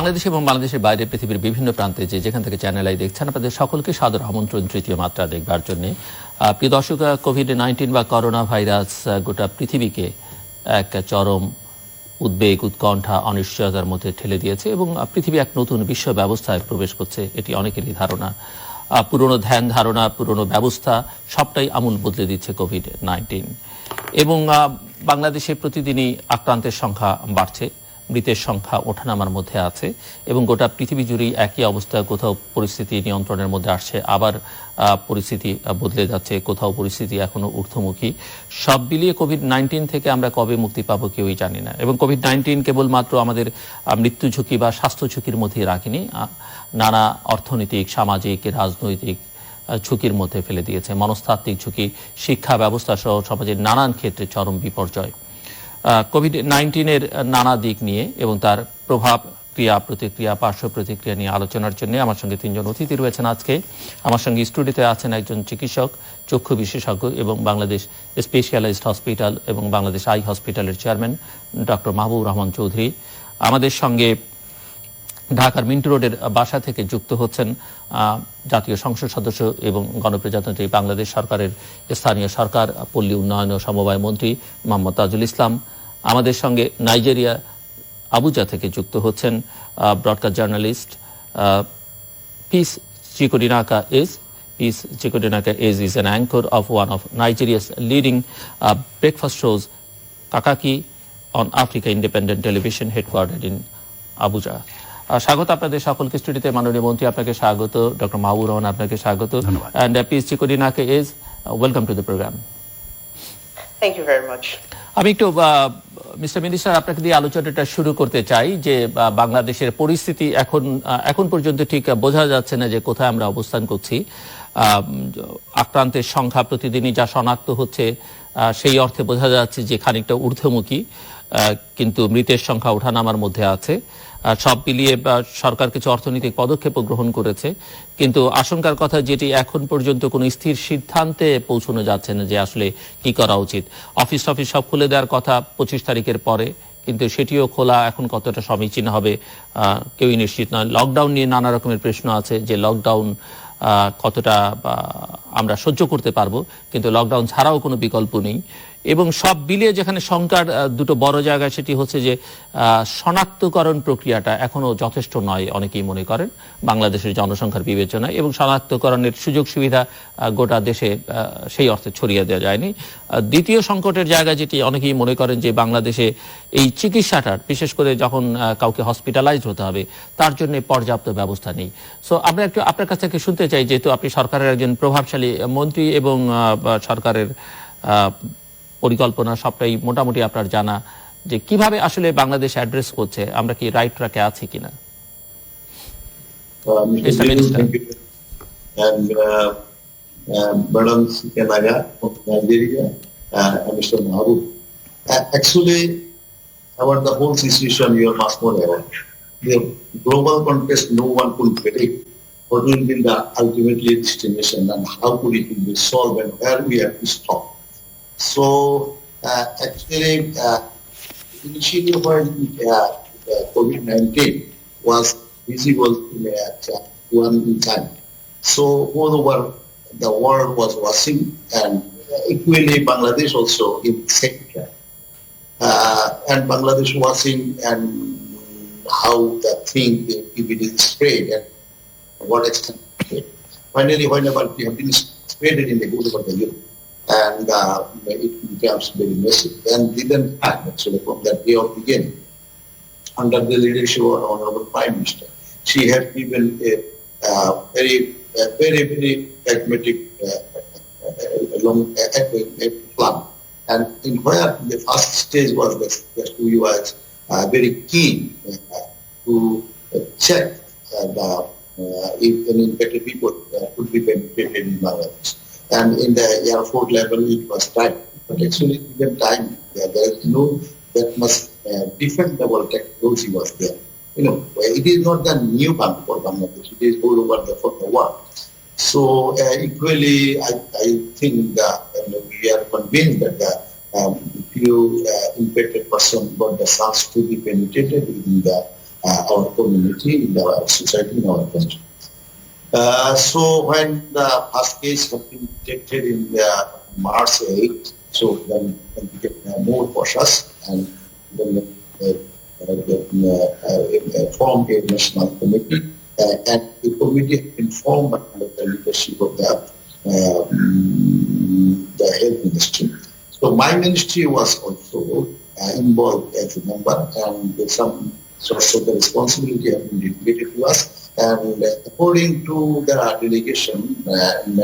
বাংলাদেশ এবং বাংলাদেশের বাইরে পৃথিবীর বিভিন্ন প্রান্তে যেখান থেকে চ্যানেল আই দেখছেন আপনাদের সকলকে সাদর আমন্ত্রণ তৃতীয় মাত্রা দেখবার জন্য। প্রিয় দর্শক, কোভিড-19 বা করোনা ভাইরাস গোটা পৃথিবীকে এক চরম উদ্বেগ, উৎকণ্ঠা, অনিশ্চয়তার মধ্যে ঠেলে দিয়েছে এবং পৃথিবী এক নতুন বিশ্ব ব্যবস্থায় প্রবেশ করছে, এটি অনেকেরই ধারণা। পুরনো ধ্যান ধারণা, পুরনো ব্যবস্থা সবটাই আমূল বদলে দিচ্ছে কোভিড-19 এবং বাংলাদেশে প্রতিদিনই আক্রান্তের সংখ্যা বাড়ছে, মৃতের সংখ্যা ওঠানামার মধ্যে আছে এবং গোটা পৃথিবী জুড়েই একই অবস্থা। কোথাও পরিস্থিতি নিয়ন্ত্রণের মধ্যে আসছে, আবার পরিস্থিতি বদলে যাচ্ছে, কোথাও পরিস্থিতি এখনো ঊর্ধ্বমুখী। সব মিলিয়ে কোভিড-19 থেকে আমরা কবে মুক্তি পাবো কেউই জানি না এবং কোভিড-19 কেবলমাত্র আমাদের মৃত্যু ঝুঁকি বা স্বাস্থ্য ঝুঁকির মধ্যেই রাখেনি, নানা অর্থনৈতিক, সামাজিক, রাজনৈতিক ঝুঁকির মধ্যে ফেলে দিয়েছে। মনস্তাত্ত্বিক ঝুঁকি, শিক্ষা ব্যবস্থা সহ সমাজের নানান ক্ষেত্রে চরম বিপর্যয়। কোভিড-19-এর নানা দিক নিয়ে এবং তার প্রভাব, ক্রিয়া প্রতিক্রিয়া, পার্শ্ব প্রতিক্রিয়া নিয়ে আলোচনার জন্য আমার সঙ্গে তিনজন অতিথি রয়েছেন আজকে। আমার সঙ্গে স্টুডিওতে আছেন একজন চিকিৎসক, চক্ষু বিশেষজ্ঞ এবং বাংলাদেশ স্পেশালাইজড হসপিটাল এবং বাংলাদেশ আই হসপিটালের চেয়ারম্যান ডক্টর মাহবুবুর রহমান চৌধুরী। আমাদের সঙ্গে ঢাকার মিন্টু রোডের বাসা থেকে যুক্ত হচ্ছেন জাতীয় সংসদ সদস্য এবং গণপ্রজাতন্ত্রী বাংলাদেশ সরকারের স্থানীয় সরকার, পল্লী উন্নয়ন ও সমবায় মন্ত্রী মোহাম্মদ তাজুল ইসলাম। আমাদের সঙ্গে নাইজেরিয়া আবুজা থেকে যুক্ত হচ্ছেন broadcast journalist Peace Chikodinaka Eze. Peace Chikodinaka Eze is an anchor of one of Nigeria's leading breakfast shows, Kakaki, on Africa Independent Television, headquartered in Abuja. স্বাগত আপনাদের সকলকে স্টুডিওতে। মাননীয় মন্ত্রী আপনাকে স্বাগত, ডক্টর মাহবুবুর রহমান আপনাকে স্বাগত, and Peace Chikodinaka Eze, welcome to the program. Thank you very much. আমি একটু মিস্টার মিনিস্টার আপনাকে দিয়ে আলোচনাটা শুরু করতে চাই যে বাংলাদেশের পরিস্থিতি এখন পর্যন্ত ঠিক বোঝা যাচ্ছে না যে কোথায় আমরা অবস্থান করছি। আক্রান্তের সংখ্যা প্রতিদিনই যা শনাক্ত হচ্ছে সেই অর্থে বোঝা যাচ্ছে যে খানিকটা ঊর্ধ্বমুখী, কিন্তু মৃতের সংখ্যা ওঠানামার মধ্যে আছে। সব মিলিয়ে সরকার কিছু অর্থনৈতিক পদক্ষেপ গ্রহণ করেছে, কিন্তু আশঙ্কার কথা যেটি এখন পর্যন্ত কোনো স্থির সিদ্ধান্তে পৌঁছানো যাচ্ছে না যে আসলে কি করা উচিত। অফিস টফিস সব খুলে দেওয়ার কথা 25 তারিখের পরে, কিন্তু সেটিও খোলা এখন কতটা সমীচীন হবে কেউই নিশ্চিত নয়। লকডাউন নিয়ে নানা রকমের প্রশ্ন আছে যে লকডাউন কতটা আমরা সহ্য করতে পারবো, কিন্তু লকডাউন ছাড়াও কোনো বিকল্প নেই। এবং সব মিলিয়ে যেখানে শঙ্কার দুটো বড় জায়গা, সেটি হচ্ছে যে শনাক্তকরণ প্রক্রিয়াটা এখনো যথেষ্ট নয় অনেকেই মনে করেন বাংলাদেশের জনসংখ্যার বিবেচনায়, এবং শনাক্তকরণের সুযোগ সুবিধা গোটা দেশে সেই অর্থে ছড়িয়ে দেওয়া যায়নি। দ্বিতীয় সংকটের জায়গা যেটি অনেকেই মনে করেন যে বাংলাদেশে এই চিকিৎসাটার, বিশেষ করে যখন কাউকে হসপিটালাইজড হতে হবে তার জন্য পর্যাপ্ত ব্যবস্থা নেই। সো আমরা একটু আপনার কাছ থেকে শুনতে চাই, যেহেতু আপনি সরকারের একজন প্রভাবশালী মন্ত্রী এবং সরকারের পরিকল্পনা সবটাই মোটামুটি আপনার জানা, যে কিভাবে আসলে বাংলাদেশ অ্যাড্রেস করছে, আমরা কি রাইট ট্র্যাকে আছি কিনা? Madam Chikodinaka of Nigeria, Mr. Mahbub. Actually, about the whole situation, you are much more aware. The global context, no one could predict what will be the ultimately destination and how could it be solved and where we have to stop. So, actually, initially when COVID-19 was visible at one time, so all over the world was watching, and equally Bangladesh also in sector, and Bangladesh watching and how the thing, if it is spread and what extent. Finally, whenever we have been spreaded in the good over the Europe, and it becomes very massive. And didn't happen actually from that day of beginning. Under the leadership of Honorable Prime Minister, she had given a very pragmatic long plan. And in where the first stage was that we was very keen to check if any infected people could be penetrated in Bangladesh. And in the airport level, it was tight. But actually, even time, there is no that much defendable technology was there. You know, it is not the new country for Bangladesh. It is all over for the world. So equally, I think that we are convinced that the few infected person got the chance to be penetrated within the our community, in our society, in our country. So when the first case has been detected in March 8th, so then we get more cautious and then formed a national committee, and the committee has been formed under the leadership of the health ministry. So my ministry was also involved as a member, and some sorts of the responsibility have been delegated to us. And according to the delegation and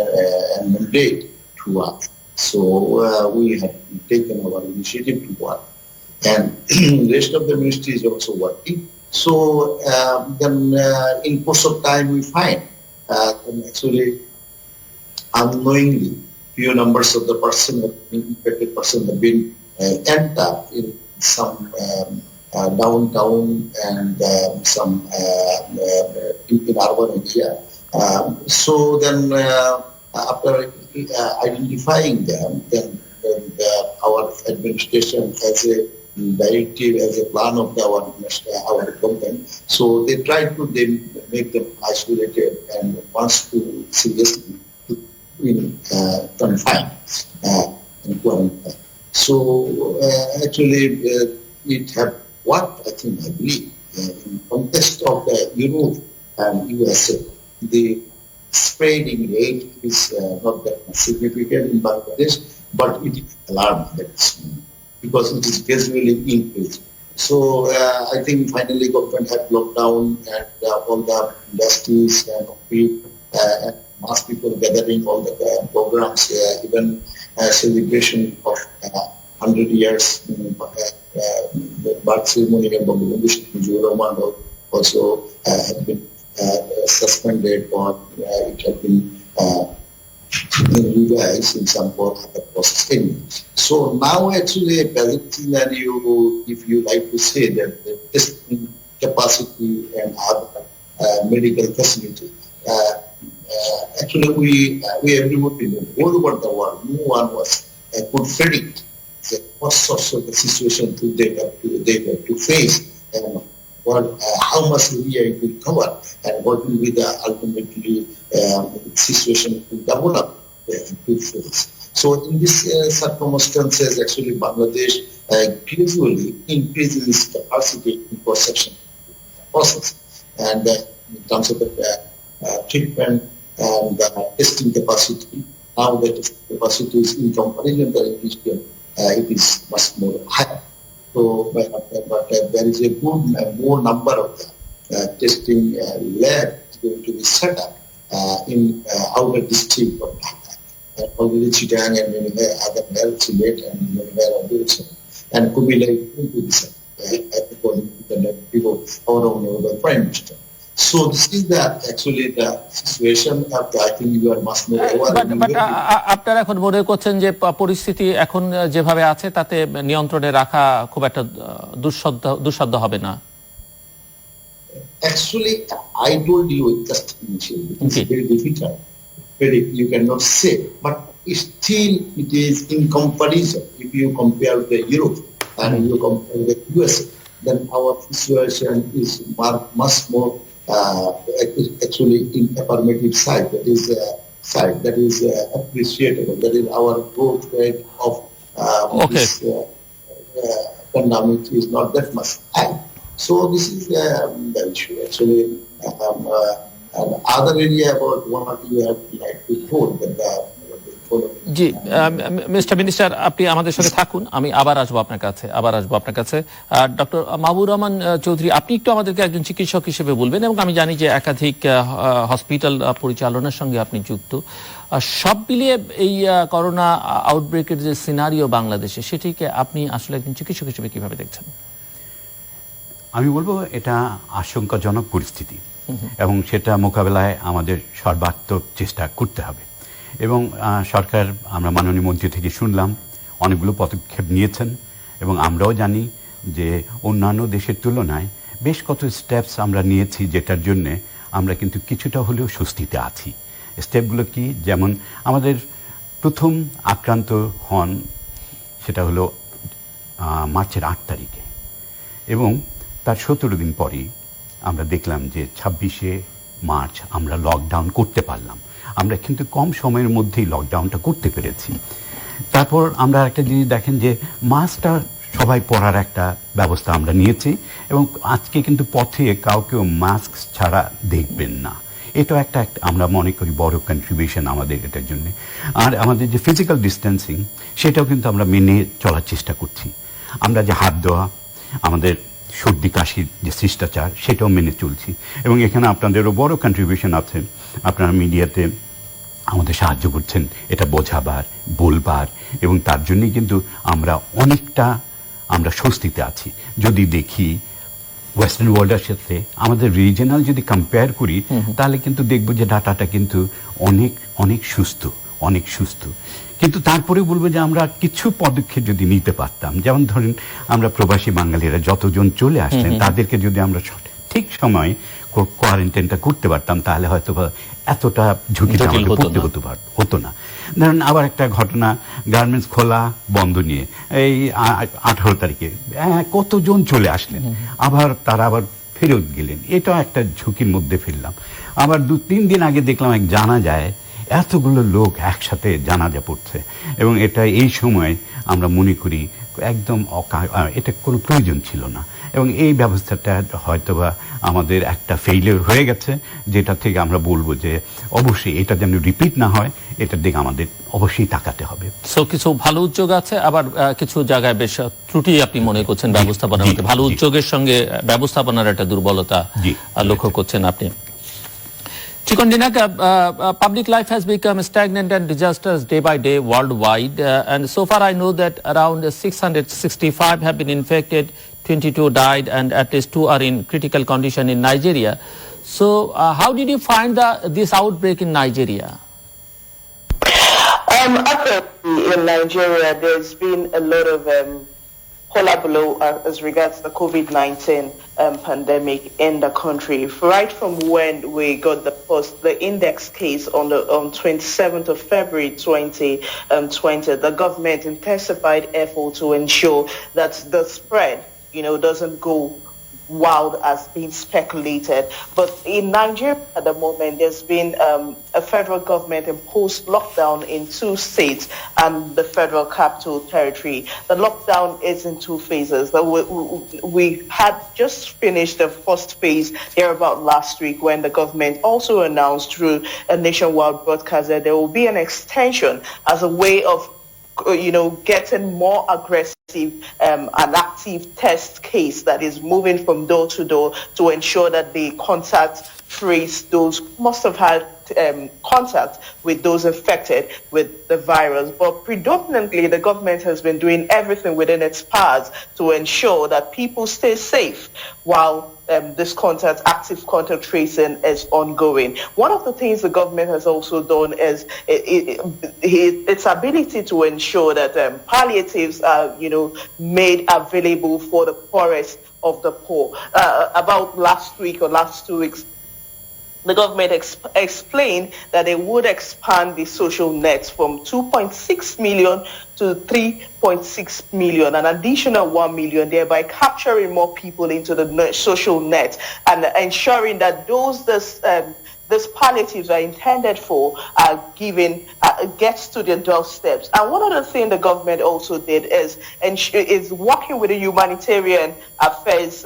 mandate to us, so we have taken our initiative to work, and the rest of the ministry is also working. So then in course of time we find actually unknowingly few numbers of the infected person have been entered in some downtown and some in urban area. So then after identifying them, then our administration has a directive, as a plan of our government. So they try to make them isolated and wants to seriously confined and quarantined. So actually it have what I believe in context of the Europe and USA, the spreading rate is not that significant in Bangladesh, but it is alarming because it is gradually increasing. So I think finally government had locked down and all the industries and mass people gathering, all the programs, even celebration of 100 years birth ceremony of Mahbubur Rahman also had been suspended, or it had been revised in some other process. So now actually a basic scenario, if you like to say, that the testing capacity and other medical facilities, actually we everybody know all over the world, no one could predict what sorts of the situation they have to face, and how much area it will cover, and what will be the ultimately situation to develop to face. So in these circumstances, actually Bangladesh gradually increases its capacity in perception process, and in terms of the treatment and testing capacity. Now the testing capacity is in comparison to the it is much more higher. So, but there is a good more number of testing labs going to be set up in outer district of Dhaka, already Chittagong and many other Sylhet and many others, and could be like into this according to the people our own Prime Minister. So this is actually the situation. I think you are much more aware. But আপনারা এখন মনে করছেন যে পরিস্থিতি এখন যেভাবে আছে তাতে নিয়ন্ত্রণে রাখা খুব একটা দুঃসাধ্য হবে না? Actually, I told you just initially, it is very difficult. You cannot say, but still it is in comparison. If you compare with Europe and you compare with USA, then our situation is much more actually in affirmative side. That is side that is appreciable. That is our growth rate of this pandemic is not that much high. So this is the issue actually. And other area about what you have like to quote that G mister minister, আপনি আমাদের সঙ্গে থাকুন, আমি আবার আসবো আপনার কাছে। Doctor Mahbubur Rahman Chowdhury, আপনি একটু আমাদেরকে একজন চিকিৎসক হিসেবে বলবেন, এবং আমি জানি যে একাধিক হসপিটাল পরিচালনার সঙ্গে আপনি যুক্ত। সব মিলিয়ে এই করোনা আউটব্রেকের যে সিনারিও বাংলাদেশে, সেটিকে আপনি আসলে একজন চিকিৎসক হিসেবে কিভাবে দেখছেন? আমি বলবো এটা আশঙ্কাজনক পরিস্থিতি, এবং সেটা মোকাবেলায় আমাদের সর্বাত্মক চেষ্টা করতে হবে। এবং সরকার, আমরা মাননীয় মন্ত্রী থেকে শুনলাম, অনেকগুলো পদক্ষেপ নিয়েছেন, এবং আমরাও জানি যে অন্যান্য দেশের তুলনায় বেশ কত স্টেপস আমরা নিয়েছি, যেটার জন্যে আমরা কিন্তু কিছুটা হলেও স্বস্তিতে আছি। স্টেপগুলো কি? যেমন আমাদের প্রথম আক্রান্ত হন, সেটা হলো মার্চের 8 তারিখে, এবং তার 17 দিন পরই আমরা দেখলাম যে 26শে মার্চ আমরা লকডাউন করতে পারলাম। আমরা কিন্তু কম সময়ের মধ্যেই লকডাউনটা করতে পেরেছি। তারপর আমরা একটা জিনিস দেখেন যে মাস্কটা সবাই পরার একটা ব্যবস্থা আমরা নিয়েছি, এবং আজকে কিন্তু পথে কাউকেও মাস্ক ছাড়া দেখবেন না। এটাও একটা আমরা মনে করি বড় কন্ট্রিবিউশন আমাদের এটার জন্য। আর আমাদের যে ফিজিক্যাল ডিস্টেন্সিং, সেটাও কিন্তু আমরা মেনে চলার চেষ্টা করছি। আমরা যে হাত দেওয়া, আমাদের সর্দি কাশির যে শিষ্টাচার, সেটাও মেনে চলছি। এবং এখানে আপনাদেরও বড় কন্ট্রিবিউশন আছে, আপনারা মিডিয়াতে আমাদের সাহায্য করছেন এটা বোঝাবার, বলবার, এবং তার জন্যই কিন্তু আমরা স্বস্তিতে আছি। যদি দেখি ওয়েস্টার্ন ওয়ার্ল্ডের সাথে আমাদের রিজিনাল যদি কম্পেয়ার করি, তাহলে কিন্তু দেখব যে ডাটাটা কিন্তু অনেক অনেক সুস্থ। কিন্তু তারপরে বলবো যে আমরা কিছু পদক্ষেপ যদি নিতে পারতাম, যেমন ধরেন আমরা প্রবাসী বাঙালিরা যতজন চলে আসলেন, তাদেরকে যদি আমরা ঠিক সময় কোয়ারেন্টাইনটা করতে পারতাম, তাহলে হয়তো এতটা ঝুঁকিটা আমাদের পড়তে হতো না। ধরেন আবার একটা ঘটনা, গার্মেন্টস খোলা বন্ধ নিয়ে এই 18 তারিখে কতজন চলে আসলেন, তারা আবার ফেরত গেলেন। এটাও একটা ঝুঁকির মধ্যে ফেললাম। আবার 2-3 দিন আগে দেখলাম এক জানাজায় এতগুলো লোক একসাথে জানাজা পড়ছে, এবং এটা এই সময় আমরা মনে করি একদম এটা কোনো প্রয়োজন ছিল না। এবং এই ব্যবস্থাটা হয়তোবা আমাদের একটা ফেইলিওর হয়ে গেছে, যেটা থেকে আমরা বলবো যে অবশ্যই এটা যেন রিপিট না হয়, এটার দিকে আমাদের অবশ্যই তাকাতে হবে। সো কিছু ভালো উদ্যোগ আছে, আবার কিছু জায়গায় বেশ ত্রুটি আপনি মনে করছেন ব্যবস্থাপনার মধ্যে। ভালো উদ্যোগের সঙ্গে ব্যবস্থাপনার একটা দুর্বলতা লক্ষ্য করছেন আপনি। Chikodinaka, public life has become stagnant and disastrous day by day worldwide. And so far I know that around 665 have been infected, 22 died, and at least 2 are in critical condition in Nigeria. So how did you find this outbreak in Nigeria? Actually, in Nigeria, there's been a lot of hullabaloo as regards the COVID-19 pandemic in the country. Right from when we got the index case on 27th of February 2020, the government intensified effort to ensure that the spread, doesn't go wild as being speculated. But in Nigeria at the moment, there's been a federal government imposed lockdown in 2 states and the federal capital territory. The lockdown is in 2 phases. We had just finished the first phase here about last week, when the government also announced through a nationwide broadcast that there will be an extension as a way of getting more aggressive an active test case that is moving from door to door to ensure that the contact trace those who must have had contact with those infected with the virus. But predominantly, the government has been doing everything within its powers to ensure that people stay safe while this active contact tracing is ongoing. One of the things the government has also done is its ability to ensure that palliatives are, made available for the poorest of the poor. About last week or last 2 weeks, the government explained that they would expand the social net from 2.6 million to 3.6 million, an additional 1 million, thereby capturing more people into the social net and ensuring that these palliatives are intended for are gets to their doorsteps. And one other thing the government also did is working with the humanitarian affairs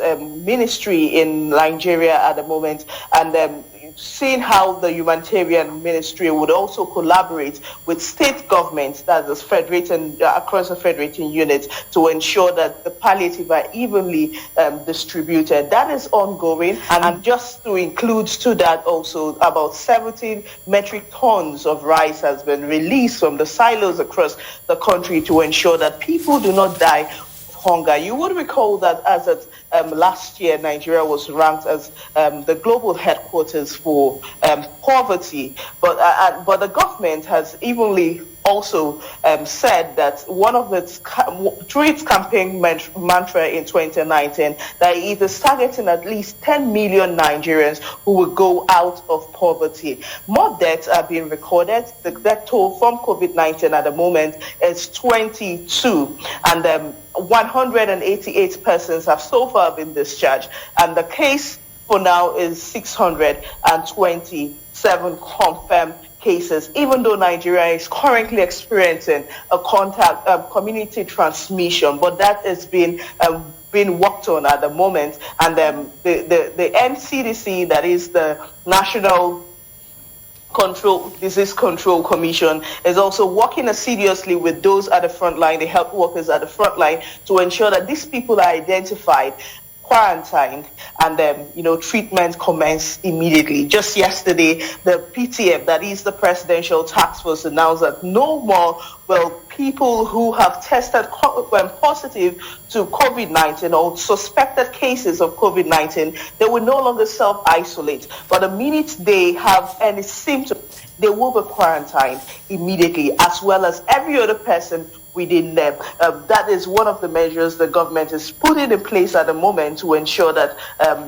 ministry in Nigeria at the moment, and seeing how the humanitarian ministry would also collaborate with state governments, that is across the federating units, to ensure that the palliative are evenly distributed. That is ongoing, and just to include to that also, about 17 metric tons of rice has been released from the silos across the country to ensure that people do not die hunger. You would recall that as of last year, Nigeria was ranked as the global headquarters for poverty. But the government has evenly also said that through its campaign mantra in 2019, that it is targeting at least 10 million Nigerians who will go out of poverty. More deaths are being recorded. The death toll from COVID-19 at the moment is 22, and 188 persons have so far been discharged, and the case for now is 627 confirmed cases, even though Nigeria is currently experiencing a community transmission, but that is being worked on at the moment. And the NCDC, that is the National Disease Control Commission, is also working assiduously with those at the front line, the health workers at the front line, to ensure that these people are identified, quarantined, and treatment commence immediately. Just yesterday, the PTF, that is the Presidential Task Force, announced that no more will people who have tested positive to COVID-19 or suspected cases of COVID-19, they will no longer self-isolate. But the minute they have any symptoms, they will be quarantined immediately, as well as every other person within them. That is one of the measures the government is putting in place at the moment to ensure that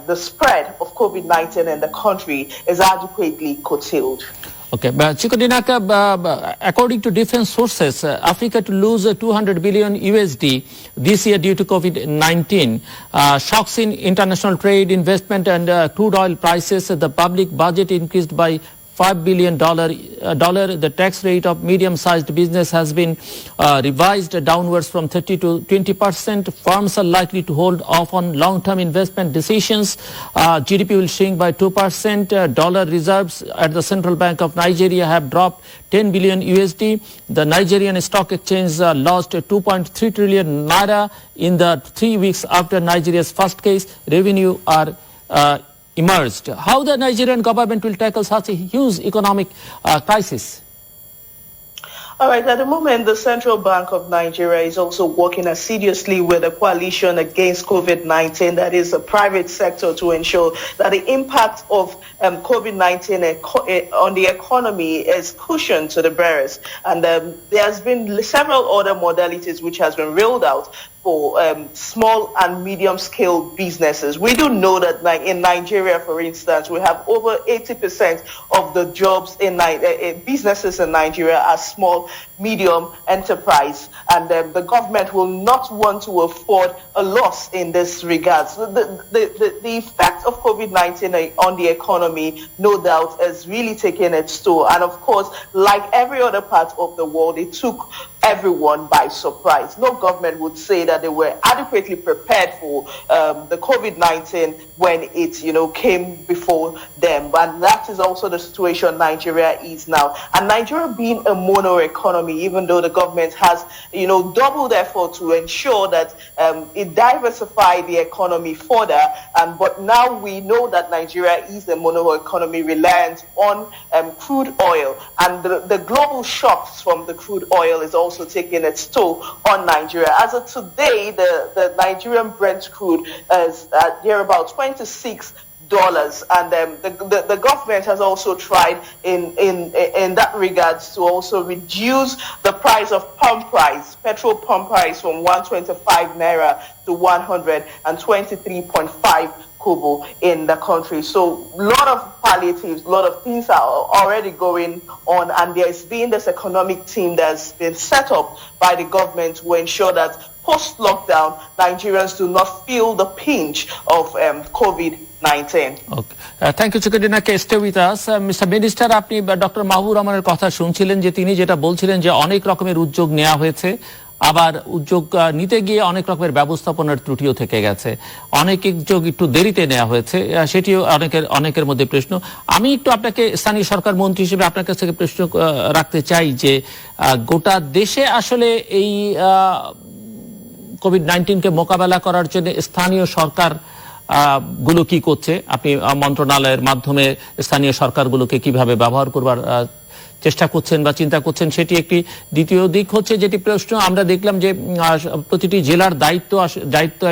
the spread of COVID-19 in the country is adequately curtailed. Okay, but Chikodinaka, according to defense sources, Africa to lose 200 billion USD this year due to COVID-19. Shocks in international trade, investment and crude oil prices. The public budget increased by $5 billion. The tax rate of medium-sized business has been revised downwards from 30 to 20%. Firms are likely to hold off on long-term investment decisions. GDP will shrink by 2%. Dollar reserves at the Central Bank of Nigeria have dropped 10 billion USD. The Nigerian Stock Exchange lost 2.3 trillion naira in the 3 weeks after Nigeria's first case. Revenue are emerged. How the Nigerian government will tackle such a huge economic crisis? All right, at the moment, the Central Bank of Nigeria is also working assiduously with a coalition against COVID-19, that is the private sector, to ensure that the impact of COVID-19 on the economy is cushioned to the bearers. And there has been several other modalities which has been rolled out for small and medium-scale businesses. We do know that in Nigeria, for instance, we have over 80% of the jobs in businesses in Nigeria are small, medium enterprise, and the government will not want to afford a loss in this regard. So the effect of COVID-19 on the economy, no doubt, is really taking its toll. And of course, like every other part of the world, it took everyone by surprise. No government would say that they were adequately prepared for the COVID-19 when it, came before them. But that is also the situation Nigeria is now. And Nigeria being a mono economy, even though the government has, doubled effort to ensure that it diversified the economy further. But now we know that Nigeria is a mono economy reliant on crude oil. And the global shocks from the crude oil is also taking its toll on Nigeria. As of today, the Nigerian Brent crude is near about $26, and the government has also tried in that regards to also reduce the price of petrol pump price from 125 naira to 123.5 kobo in the country. So a lot of palliatives, a lot of things are already going on, and there's been this economic team that's been set up by the government to ensure that post-lockdown, Nigerians do not feel the pinch of COVID-19. Okay. Thank you, Chikodinaka. Stay with us. Mr. Minister, আপনি doctor Mahbubur রহমানের কথা শুনছিলেন যে তিনি যেটা বলছিলেন যে অনেক রকমের উদ্যোগ নেওয়া হয়েছে, আবার উদ্যোগ নিতে গিয়ে অনেক রকমের ব্যবস্থাপনার ত্রুটিও থেকে গেছে, অনেক উদ্যোগ একটু দেরিতে নেওয়া হয়েছে, সেটিও অনেকের মধ্যে প্রশ্ন। আমি একটু আপনাকে স্থানীয় সরকার মন্ত্রী হিসেবে আপনার কাছ থেকে প্রশ্ন রাখতে চাই যে গোটা দেশে আসলে এই কোভিড-19কে মোকাবেলা করার জন্য স্থানীয় সরকার গুলো কি করছে? আপনি মন্ত্রণালয়ের মাধ্যমে স্থানীয় সরকারগুলোকে কিভাবে ব্যবহার করবার চেষ্টা করছেন বা চিন্তা করছেন, সেটি একটি। দ্বিতীয় দিক হচ্ছে যেটি প্রশ্ন, আমরা দেখলাম যে প্রতিটি জেলার দায়িত্ব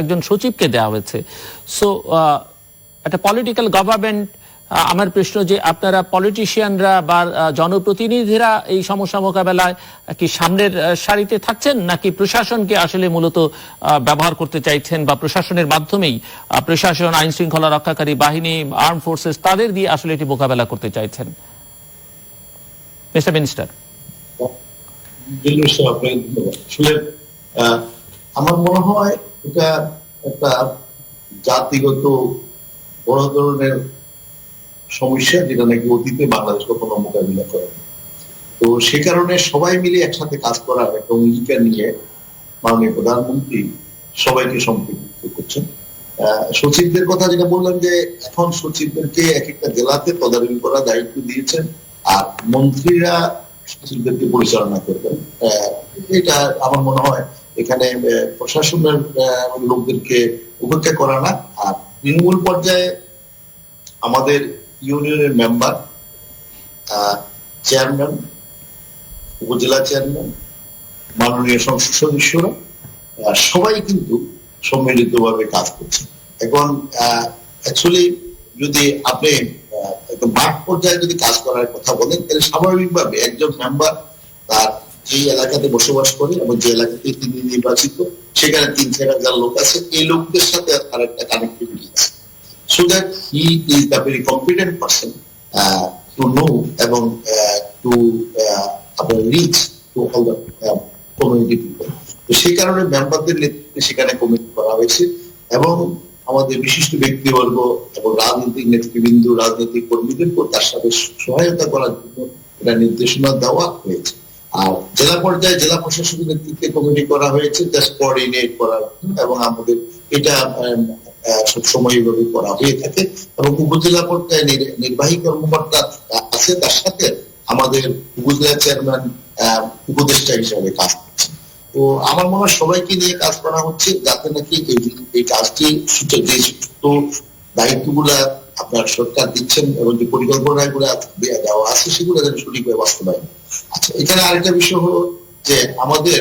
একজন সচিবকে দেওয়া হয়েছে। সো একটা পলিটিক্যাল গভর্নমেন্ট, আমার প্রশ্ন যে আপনারা পলিটিশিয়ানরা বা জনপ্রতিনিধিরা এই সমস্যা মোকাবেলায় কি সামনের সারিতে থাকছেন, নাকি প্রশাসনকে আসলে মূলত ব্যবহার করতে চাইছেন, বা প্রশাসনের মাধ্যমেই প্রশাসন, আইন শৃঙ্খলা রক্ষাকারী বাহিনী, আর্ম ফোর্সেস, তাদের দিয়ে আসলে এটি মোকাবেলা করতে চাইছেন? Mister minister. আসলে আমার মনে হয় এটা একটা জাতিগত বড় ধরনের সমস্যা, যেটা নাকি অতীতে বাংলাদেশ কখনো মোকাবিলা করে। তো সে কারণে সবাই মিলে একসাথে কাজ করার একটা অঙ্গীকার নিয়ে মাননীয় প্রধানমন্ত্রী সবাইকে সম্পৃক্ত করছেন। সচিবদের কথা যেটা বললাম, যে এখন সচিবদেরকে এক একটা জেলাতে তদারকি করার দায়িত্ব দিয়েছেন, আর মন্ত্রীরা সচিবদেরকে পরিচালনা করবেন। এটা আমার মনে হয় এখানে প্রশাসনের লোকদেরকে উপেক্ষা করা না। আর তৃণমূল পর্যায়ে আমাদের ইউনিয়নের মেম্বার, চেয়ারম্যান, উপজেলা চেয়ারম্যান, মাননীয় সংসদ সদস্যরা সবাই কিন্তু সম্মিলিতভাবে কাজ করছে। এখন অ্যাকচুয়ালি যদি আপনি মাঠ পর্যায়ে যদি কাজ করার কথা বলেন, তাহলে স্বাভাবিকভাবে একজন মেম্বার তার যে এলাকাতে বসবাস করে এবং যে এলাকাতে তিনি নির্বাচিত, সেখানে 3-4 হাজার লোক আছে, এই লোকদের সাথে তার একটা কানেক্টিভিটি আছে, so that he is the very competent person to know এবং to reach to all the community people. তো সেই কারণে মেম্বারদের নেতৃত্বে সেখানে কমিটি করা হয়েছে এবং আমাদের বিশিষ্ট ব্যক্তিবর্গ এবং রাজনৈতিক নেতৃবৃন্দ, রাজনৈতিক কর্মীদেরকেও তার সাথে সহায়তা করার জন্য এটা নির্দেশনা দেওয়া হয়েছে। আর জেলা পর্যায়ে জেলা প্রশাসনের নেতৃত্বে কমিটি করা হয়েছে জাস্ট কোঅর্ডিনেট করার জন্য, এবং আমাদের এটা সবসময় এইভাবে করা হয়ে থাকে। এবং উপজেলা পর্যায়ে নির্বাহী কর্মকর্তা আছে, তার সাথে আমাদের উপজেলা চেয়ারম্যান উপদেষ্টা হিসাবে কাজ করছে। তো আমার মনে হয় সবাইকে নিয়ে কাজ করা হচ্ছে, যাতে নাকি এই কাজটি যে দায়িত্বগুলা আপনার সরকার দিচ্ছেন এবং যে পরিকল্পনাগুলো দেওয়া আছে সেগুলো যেন সঠিকভাবে বাস্তবায়ন। আচ্ছা, এখানে আরেকটা বিষয় হলো যে আমাদের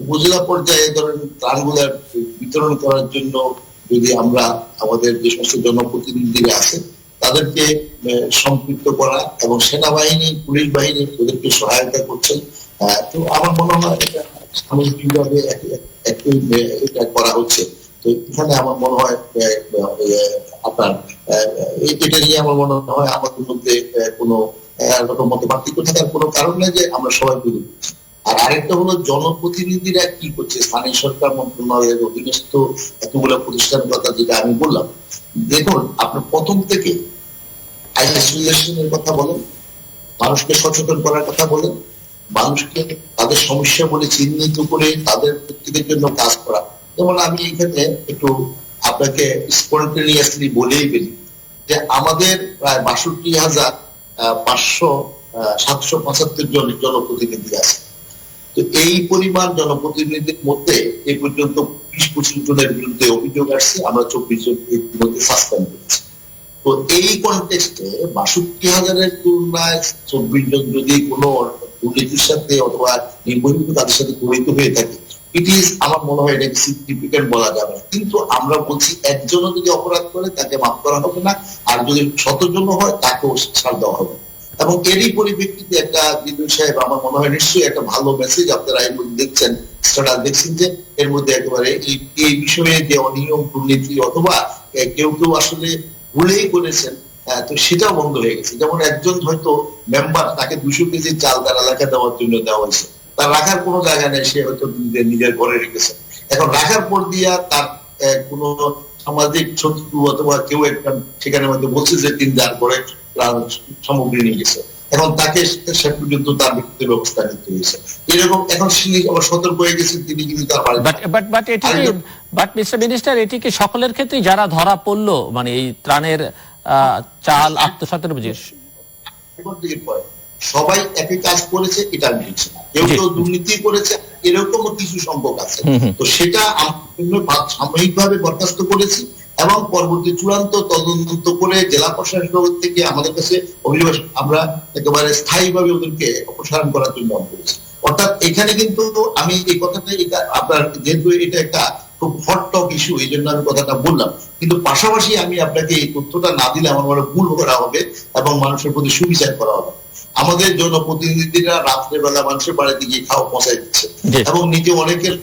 উপজেলা পর্যায়ে ধরেন ত্রাণগুলা বিতরণ করার জন্য যদি আমরা আমাদের যে সমস্ত জনপ্রতিনিধিরা আছে তাদেরকে সম্পৃক্ত করা, এবং সেনাবাহিনী, পুলিশ বাহিনী ওদেরকে সহায়তা করছেন। তো আমার মনে হয় এটা সামগ্রিকভাবে এটা করা হচ্ছে। তো এখানে আমার মনে হয় আপনার এটা নিয়ে আমার মনে হয় আমাদের মধ্যে কোনো রকম মত পার্থক্য থাকার কোনো কারণ নেই, যে আমরা সবাই বুঝে করছি। আর আরেকটা হলো জনপ্রতিনিধিরা কি করছে, স্থানীয় সরকার মন্ত্রণালয়ের অধীনস্থ এতগুলো প্রতিষ্ঠানের কথা যেটা আমি বললাম। দেখুন, আপনার প্রথম থেকে আইসোলেশনের কথা বলেন, মানুষকে সচেতন করার কথা বলেন, মানুষকে তাদের সমস্যা বলে চিহ্নিত করে তাদের প্রত্যেকের জন্য কাজ করা। যেমন আমি এখানে একটু আপনাকে স্পন্টেনিয়াসলি বলেই ফেলি যে আমাদের প্রায় 62,500 জন জনপ্রতিনিধি আছে। তো এই পরিমাণ জনপ্রতিনিধির মধ্যে এই পর্যন্ত 20-25 জনের বিরুদ্ধে অভিযোগ আসছে, আমরা 24 জন মধ্যে সাসপেন্ড করেছি। তো এই কনটেক্সটে 62,000-এর তুলনায় 24 জন যদি কোনো দুর্নীতির সাথে অথবা নির্বাচিত তাদের সাথে জড়িত হয়ে থাকে, ইট ইজ, আমার মনে হয় এটাকে সিগনিফিকেন্ট বলা যাবে না। কিন্তু আমরা বলছি একজনও যদি অপরাধ করে তাকে মাফ করা হবে না, আর যদি 100 জন হয় তাকেও ছাড় দেওয়া হবে। এবং এরই পরিপ্রেক্ষিতে একটা বিদ্যুৎ সাহেব, আমার মনে হয় নিশ্চয়ই একটা ভালো মেসেজ আপনারা এর মধ্যে দেখছেন, স্ট্যাটাস দেখছেন, যে এর মধ্যে একেবারে এই বিষয়ে যে অনিয়ম, দুর্নীতি অথবা কেউ কেউ আসলে ভুলেই করেছেন, তো সেটাও বন্ধ হয়ে গেছে। যেমন একজন হয়তো মেম্বার, তাকে 200 কেজি চাল তার এলাকা দেওয়ার জন্য দেওয়া হয়েছে, তার রাখার কোনো জায়গা নেই, সে হয়তো নিজের ঘরে রেখেছে। এখন রাখার পর দিয়া তার কোনো সামাজিক শত্রু অথবা কেউ একটা সেখানে মধ্যে বলছে যে তিনি যার ঘরে সামগ্রী নিয়ে গেছে, এখন তাকে সে পর্যন্ত তার ব্যক্তিগত ব্যবস্থা নিতে হয়েছে। এরকম এখন আবার সতর্ক হয়ে গেছে, তিনি কিন্তু তার বাট মিস্টার মিনিস্টার, এটি কি সকলের ক্ষেত্রে যারা ধরা পড়লো, মানে এই ত্রাণের চাল আত্মসাতের পরে সবাই একই কাজ করেছে এটা আমি বলছি না, কেউ কেউ দুর্নীতি করেছে, এরকমও কিছু সংখ্যক আছে। তো সেটা আমরা সাময়িকভাবে বরখাস্ত করেছি এবং পরবর্তী চূড়ান্ত তদন্ত করে জেলা প্রশাসন থেকে আমাদের কাছে অভিযোগ আমরা একেবারে স্থায়ীভাবে ওদেরকে অপসারণ করার জন্য করেছি। অর্থাৎ এখানে কিন্তু আমি এই কথাটা, আপনার যেহেতু এটা একটা খুব হট টপ ইস্যু, এই জন্য আমি কথাটা বললাম, কিন্তু পাশাপাশি আমি আপনাকে এই তথ্যটা না দিলে আমার মনে ভুল করা হবে এবং মানুষের প্রতি সুবিচার করা হবে। আমাদের জনপ্রতিনিধিরা রাত্রেবেলা মানুষের বাড়িতে গিয়ে খাওয়া পৌঁছাই দিচ্ছে এবং নিজে অনেকের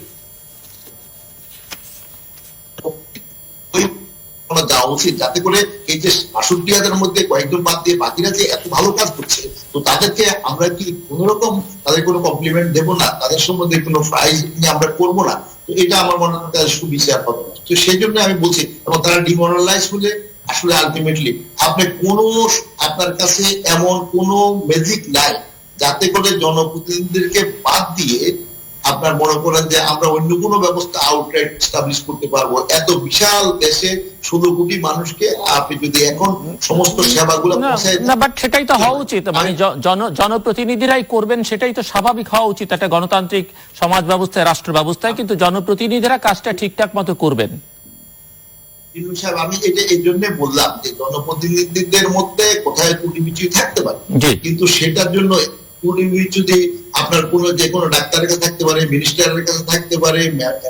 যাওয়া উচিত, যাতে করে এই যে 62,000-এর মধ্যে কয়েকজন বাদ দিয়ে বাকিরা যে এত ভালো কাজ করছে, তো তাদেরকে আমরা কি কোন রকম তাদের কোনো কমপ্লিমেন্ট দেবো না, তাদের সম্বন্ধে কোনো প্রাইজ নিয়ে আমরা করবো না, তো এটা আমার মনে হয় তাদের সুবিচার হবে না। তো সেই জন্য আমি বলছি, এবং তারা ডিমোরালাইজ হলে আসলে আলটিমেটলি আপনি আপনার কাছে এমন কোন ম্যাজিক নাই যাতে করে জনপ্রতিনিধিদেরকে বাদ দিয়ে আপনার মনে করেন যে আমরা অন্য কোনো ব্যবস্থা আউটরাইট এস্টাবলিশ করতে পারবো। এত বিশাল দেশে 16 কোটি মানুষকে আপনি যদি এখন সমস্ত সেবাগুলো না, বাট সেটাই তো হওয়া উচিত, মানে জনপ্রতিনিধিরাই করবেন, সেটাই তো স্বাভাবিক হওয়া উচিত একটা গণতান্ত্রিক সমাজ ব্যবস্থায়, রাষ্ট্র ব্যবস্থায়, কিন্তু জনপ্রতিনিধিরা কাজটা ঠিকঠাক মতো করবেন। আমি এটা এই জন্য বললাম যে জনপ্রতিনিধিদের মধ্যে কোথায় ত্রুটি বিচ্যুতি থাকতে পারে, কিন্তু সেটার জন্য ত্রুটি বিচ্যুতি আপনার যে কোনো ডাক্তারের কাছে থাকতে পারে, মিনিস্টারের কাছে থাকতে পারে,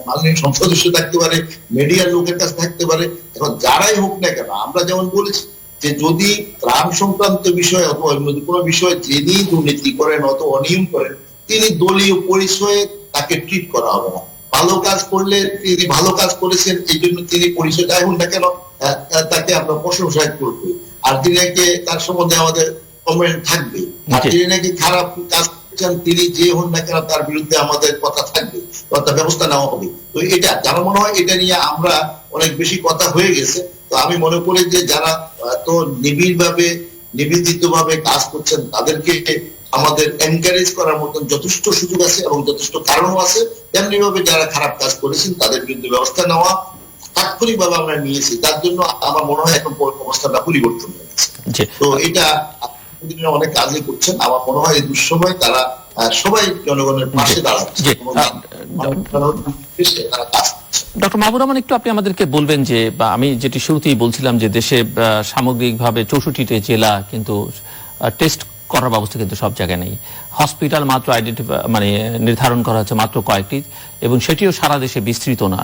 মাননীয় সংসদ সদস্য থাকতে পারে, মিডিয়ার লোকের কাছে থাকতে পারে। এখন যারাই হোক না কেন, আমরা যেমন বলেছি যে যদি ত্রাণ সংক্রান্ত বিষয় অথবা অন্য কোনো বিষয়ে যিনি দুর্নীতি করেন অথবা অনিয়ম করেন, তিনি দলীয় পরিচয়ে তাকে ট্রিট করা হবে না। ভালো কাজ করলে তিনি ভালো কাজ করেছেন এই জন্য তিনি পরিচয় যাই হোক না কেন তাকে আমরা প্রশংসা করবো, আর তিনি তার সম্বন্ধে আমাদের কমেন্ট থাকবে। আর তিনি নাকি খারাপ কাজ করছেন, তিনি যে হন না কেন তার বিরুদ্ধে আমাদের কথা থাকবে, কথা ব্যবস্থা নেওয়া হবে। তো এটা আমার মনে হয় এটা নিয়ে আমরা অনেক বেশি কথা হয়ে গেছে। তো আমি মনে করি যে যারা এত নিবেদিত ভাবে কাজ করছেন তাদেরকে আমাদের এনকারেজ করার মতন যথেষ্ট সুযোগ আছে এবং যথেষ্ট কারণও আছে। তেমনি ভাবে যারা খারাপ কাজ করেছেন তাদের বিরুদ্ধে ব্যবস্থা নেওয়া তাৎক্ষণিক ভাবে আমরা নিয়েছি। তার জন্য আমার মনে হয় এখন অবস্থাটা পরিবর্তন হয়ে গেছে। তো এটা অনেক কাজই করছেন। আমার মনে হয় এই দুঃসময় তারা সবাই জনগণের পাশে দাঁড়াচ্ছে। ডক্টর মাহবুব রহমান, একটু আপনি আমাদেরকে বলবেন যে আমি যেটি শুরুতেই বলছিলাম যে দেশে সামগ্রিকভাবে 64টি জেলা কিন্তু টেস্ট করার ব্যবস্থা কিন্তু সব জায়গায় নেই। হসপিটাল মাত্র মানে নির্ধারণ করা হচ্ছে মাত্র কয়েকটি, এবং সেটিও সারা দেশে বিস্তৃত না।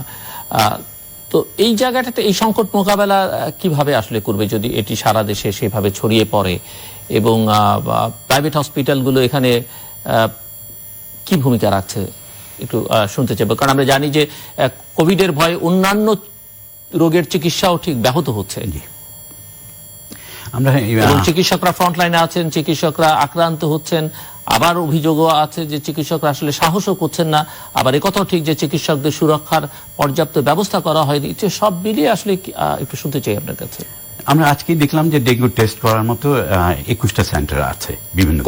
তো এই জায়গাটাতে এই সংকট মোকাবেলা কিভাবে আসলে করবে যদি এটি সারা দেশে সেভাবে ছড়িয়ে পড়ে, এবং প্রাইভেট হসপিটালগুলো এখানে কি ভূমিকা রাখছে একটু শুনতে চাইব, কারণ আমরা জানি যে কোভিডের ভয়ে অন্যান্য রোগের চিকিৎসাও ঠিক ব্যাহত হচ্ছে। এবং চিকিৎসকরা ফ্রন্টলাইনে আছেন, চিকিৎসকরা আক্রান্ত হচ্ছেন, আবার অভিযোগও আছে যে চিকিৎসকরা আসলে সাহসও করছেন না, আবার একথাও ঠিক যে চিকিৎসকদের সুরক্ষার পর্যাপ্ত ব্যবস্থা করা হয়নি। সব মিলিয়ে আসলে একটু শুনতে চাই আপনার কাছে। আমরা আজকে দেখলাম যে ডেঙ্গু টেস্ট করার মতো 21টা সেন্টার আছে বিভিন্ন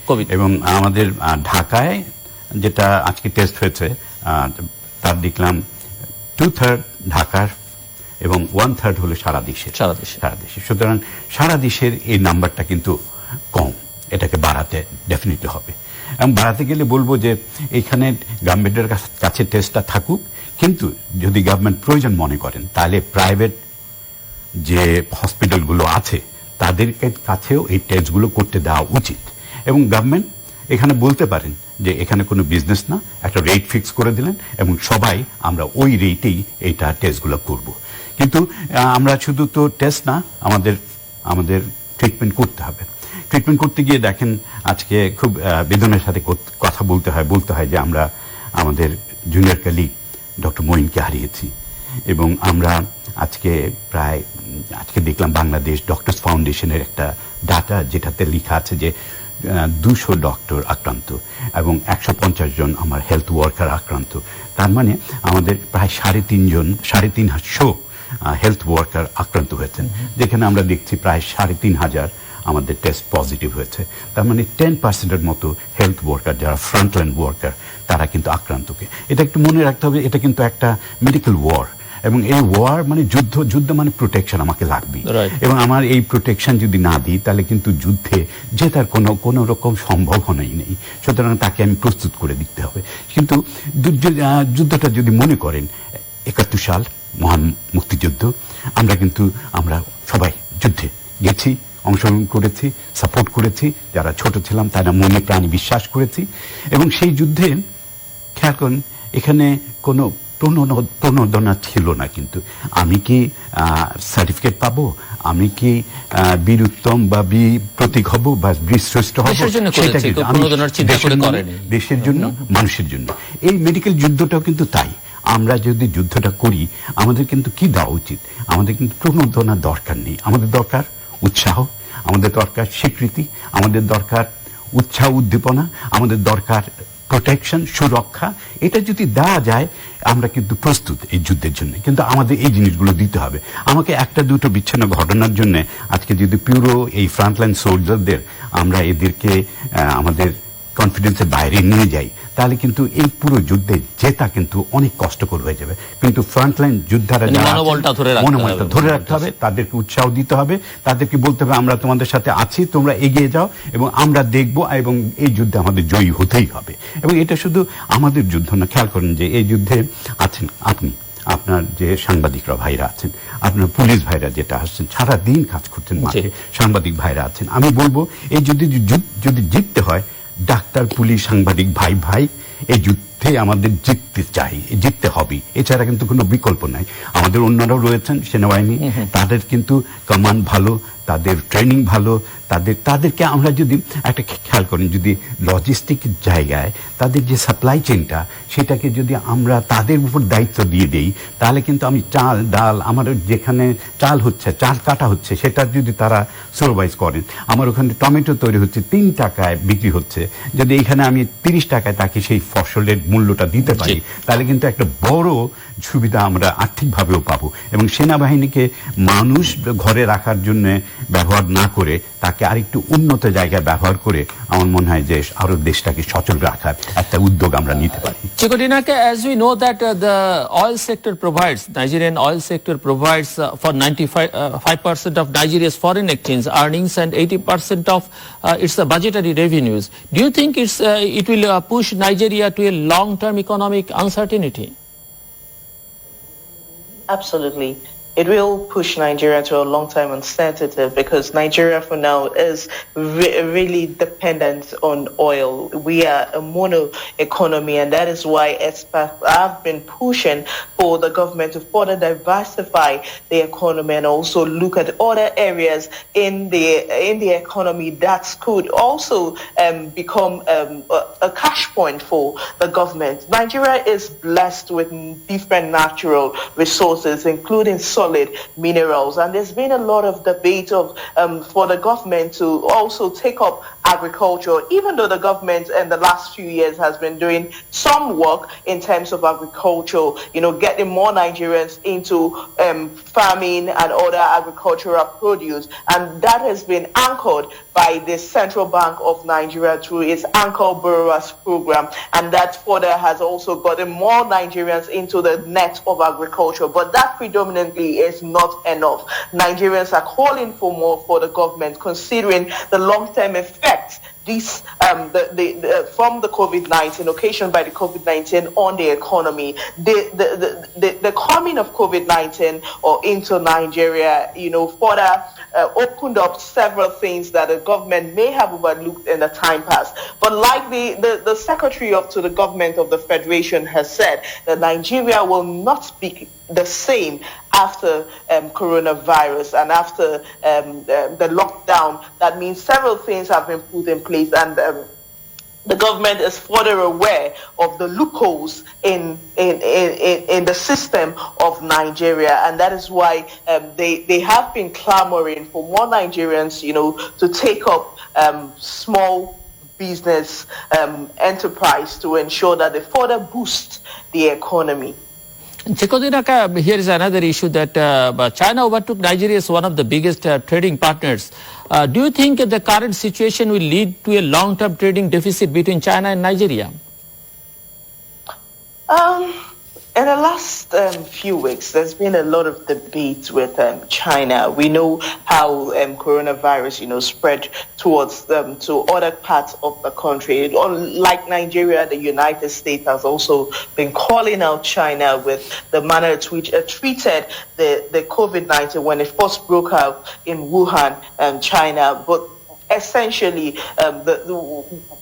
কোভিড, এবং আমাদের ঢাকায় যেটা আজকে টেস্ট হয়েছে তার দেখলাম 2/3 ঢাকার এবং 1/3 হলো সারা দেশে। সুতরাং সারা দেশের এই নাম্বারটা কিন্তু কম, এটাকে বাড়াতে ডেফিনেটলি হবে। এবং বাড়াতে গেলে বলবো যে এখানে গভর্নমেন্টের কাছে টেস্টটা থাকুক, কিন্তু যদি গভর্নমেন্ট প্রয়োজন মনে করেন তাহলে প্রাইভেট যে হসপিটালগুলো আছে তাদের কাছেও এই টেস্টগুলো করতে দেওয়া উচিত। এবং গভর্নমেন্ট এখানে বলতে পারেন যে এখানে কোনো বিজনেস না, একটা রেট ফিক্স করে দিলেন এবং সবাই আমরা ওই রেটেই এইটা টেস্টগুলো করব। কিন্তু আমরা শুধু তো টেস্ট না, আমাদের ট্রিটমেন্ট করতে হবে। ট্রিটমেন্ট করতে গিয়ে দেখেন আজকে খুব বেদনার সাথে কথা বলতে হয় যে আমরা আমাদের জুনিয়র কলিগ ডক্টর মঈনকে হারিয়েছি। এবং আমরা আজকে দেখলাম বাংলাদেশ ডক্টরস ফাউন্ডেশনের একটা ডাটা যেটাতে লেখা আছে যে 200 ডক্টর আক্রান্ত এবং 150 জন আমার হেলথ ওয়ার্কার আক্রান্ত। তার মানে আমাদের প্রায় 350 হেলথ ওয়ার্কার আক্রান্ত হয়েছেন, যেখানে আমরা দেখছি প্রায় 3,500 আমাদের টেস্ট পজিটিভ হয়েছে। তার মানে 10%-এর মতো হেলথ ওয়ার্কার যারা ফ্রন্টলাইন ওয়ার্কার তারা কিন্তু আক্রান্তকে। এটা একটু মনে রাখতে হবে, এটা কিন্তু একটা মেডিকেল ওয়ার, এবং এই ওয়ার মানে যুদ্ধ মানে প্রোটেকশন আমাকে লাগবে। এবং আমার এই প্রোটেকশন যদি না দিই তাহলে কিন্তু যুদ্ধে জেতার কোনো রকম সম্ভাবনাই নেই। সুতরাং তাকে আমি প্রস্তুত করে দিতে হবে। কিন্তু যুদ্ধটা যদি মনে করেন 71 সাল মহান মুক্তিযুদ্ধ, আমরা সবাই যুদ্ধে গেছি, অংশগ্রহণ করেছি, সাপোর্ট করেছি, যারা ছোট ছিলাম তারা মনে প্রাণে বিশ্বাস করেছি। এবং সেই যুদ্ধে খেয়াল করেন এখানে কোনো প্রণোদনা ছিল না। কিন্তু আমি কি সার্টিফিকেট পাবো, আমি কি বীর উত্তম বা বীর প্রতীক হব বা বীর শ্রেষ্ঠ হব, দেশের জন্য, মানুষের জন্য। এই মেডিকেল যুদ্ধটাও কিন্তু তাই। আমরা যদি যুদ্ধটা করি আমাদের কিন্তু কি দেওয়া উচিত, আমাদের কিন্তু প্রণোদনার দরকার নেই। আমাদের দরকার উৎসাহ, আমাদের দরকার স্বীকৃতি, আমাদের দরকার উৎসাহ উদ্দীপনা, আমাদের দরকার প্রোটেকশন, সুরক্ষা, এটা যদি দেওয়া যায় আমরা কিন্তু প্রস্তুত এই যুদ্ধের জন্য। কিন্তু আমাদের এই জিনিসগুলো দিতে হবে। আমাকে একটা দুটো বিচ্ছিন্ন ঘটনার জন্য আজকে যদি পুরো এই ফ্রন্টলাইন সোলজারদের আমরা এদেরকে আমাদের কনফিডেন্সের বাইরে নিয়ে যাই, তাহলে কিন্তু এই পুরো যুদ্ধে জেতা কিন্তু অনেক কষ্টকর হয়ে যাবে। কিন্তু ফ্রন্টলাইন যোদ্ধারা মনোবলটা ধরে রাখতে হবে, তাদেরকে উৎসাহ দিতে হবে, তাদেরকে বলতে হবে আমরা তোমাদের সাথে আছি, তোমরা এগিয়ে যাও এবং আমরা দেখব, এবং এই যুদ্ধে আমাদের জয়ী হতেই হবে। এবং এটা শুধু আমাদের যুদ্ধ না, খেয়াল করেন যে এই যুদ্ধে আছেন আপনি, আপনার যে সাংবাদিকরা ভাইরা আছেন, আপনার পুলিশ ভাইরা যেটা আসছেন, সারা দিন কাজ করছেন মাঠে, সাংবাদিক ভাইরা আছেন। আমি বলবো এই যদি জিততে হয়, ডাক্তার, পুলিশ, সাংবাদিক ভাই ভাই এই যুদ্ধে আমাদের জিততে হবে, এছাড়া কিন্তু কোনো বিকল্প নাই। আমাদের অন্যরাও রয়েছেন সেনাবাহিনী, তাদের কিন্তু কমান্ড ভালো, তাদের ট্রেনিং ভালো, তাদেরকে আমরা যদি একটা খেয়াল করেন, যদি লজিস্টিক জায়গায় তাদের যে সাপ্লাই চেইনটা, সেটাকে যদি আমরা তাদের উপর দায়িত্ব দিয়ে দেই, তাহলে কিন্তু আমি চাল ডাল, আমার যেখানে চাল হচ্ছে, চাল কাটা হচ্ছে, সেটা যদি তারা সুপারভাইজ করেন, আমার ওখানে টমেটো তৈরি হচ্ছে 3 টাকায় বিক্রি হচ্ছে, যদি এখানে আমি 30 টাকায় তাকে সেই ফসলের মূল্যটা দিতে পারি, তাহলে কিন্তু একটা বড় সুবিধা আমরা আর্থিকভাবেও পাবো। এবং সেনাবাহিনীকে মানুষ ঘরে রাখার জন্য ব্যবহার না করে তাকে আরেকটু উন্নত জায়গায় ব্যবহার করে আমার মনে হয় যে আরো দেশটাকে সচল রাখার একটা উদ্যোগ আমরা নিতে পারি। Chikodinaka, as we know that the Nigerian oil sector provides for 95% of Nigeria's foreign exchange earnings and 80% of its budgetary revenues. Do you think it will push Nigeria to a long-term economic uncertainty? Absolutely. It will push Nigeria to a long-time uncertainty because Nigeria for now is really dependent on oil. We are a mono economy, and that is why experts have been pushing for the government to further diversify the economy and also look at other areas in the economy that could also become a cash point for the government. Nigeria is blessed with different natural resources, including solid minerals, and there's been a lot of debate for the government to also take up agriculture, even though the government in the last few years has been doing some work in terms of agriculture, getting more Nigerians into farming and other agricultural produce, and that has been anchored by the Central Bank of Nigeria through its Anchor Borrowers Program, and that further has also gotten more Nigerians into the net of agriculture. But that predominantly is not enough. Nigerians are calling for more for the government, considering the long-term effects from the COVID-19, occasioned by the COVID-19 on the economy. The coming of COVID-19 or into Nigeria, further opened up several things that the government may have overlooked in the time past. But like the secretary to the government of the Federation has said, that Nigeria will not be the same after coronavirus and after the lockdown. That means several things have been put in place, and the government is further aware of the loopholes in the system of Nigeria, and that is why they have been clamoring for more Nigerians, to take up small business enterprise to ensure that they further boost the economy. Chikodinaka, here is another issue that China overtook Nigeria as one of the biggest trading partners. Do you think the current situation will lead to a long-term trading deficit between China and Nigeria? In the last few weeks, there's been a lot of debate with China. We know how coronavirus, spread towards to other parts of the country. Like Nigeria, the United States has also been calling out China with the manner in which it treated the COVID-19 when it first broke out in Wuhan, China. But essentially,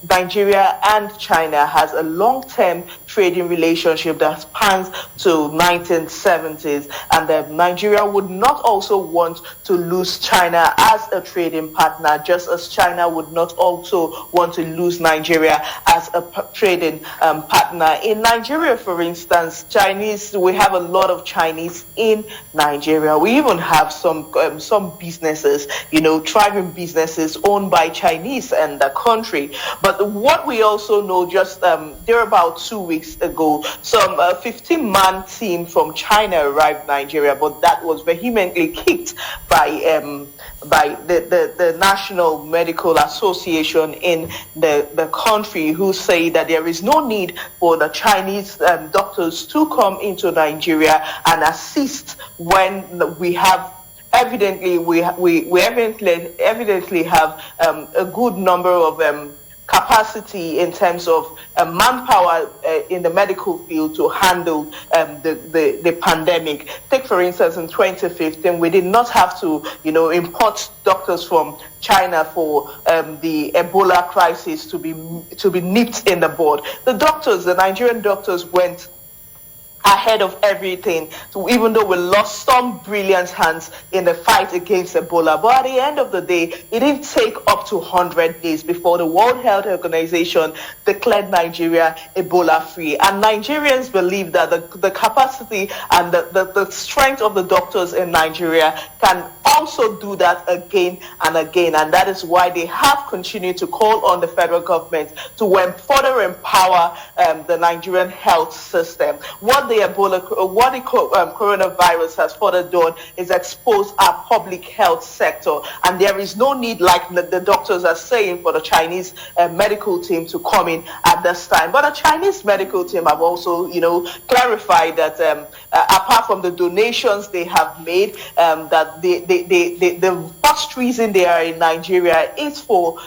Nigeria and China has a long-term trading relationship that spans to 1970s, and Nigeria would not also want to lose China as a trading partner, just as China would not also want to lose Nigeria as a trading partner. In Nigeria, for instance, we have a lot of Chinese in Nigeria. We even have some businesses, thriving businesses owned owned by Chinese and the country. But what we also know, just there about 2 weeks ago, some 15-man team from China arrived in Nigeria, but that was vehemently kicked by the National Medical Association in the country, who say that there is no need for the Chinese doctors to come into Nigeria and assist when we have evidently have a good number of capacity in terms of manpower in the medical field to handle the pandemic. Take, for instance, in 2015, we did not have to, import doctors from China for the Ebola crisis to be nipped in the bud. The Nigerian doctors went ahead of everything. So even though we lost some brilliant hands in the fight against Ebola, but at the end of the day, it didn't take up to 100 days before the World Health Organization declared Nigeria Ebola-free. And Nigerians believe that the capacity and the strength of the doctors in Nigeria can also do that again and again. And that is why they have continued to call on the federal government to further empower the Nigerian health system. What the coronavirus has further done is expose our public health sector, and there is no need, like the doctors are saying, for the Chinese medical team to come in at this time. But the Chinese medical team have also, clarified that apart from the donations they have made, that the first reason they are in Nigeria is for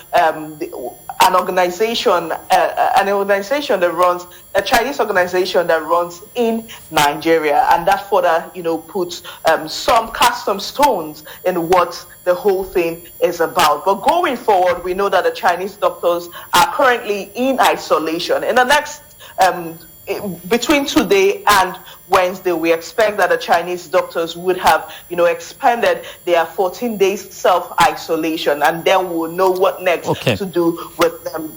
a Chinese organization that runs in Nigeria, and that further, puts cast some stones in what the whole thing is about. But going forward, we know that the Chinese doctors are currently in isolation. In the next between today and Wednesday, we expect that the Chinese doctors would have, expanded their 14 days self-isolation, and then we'll know what next to do with them.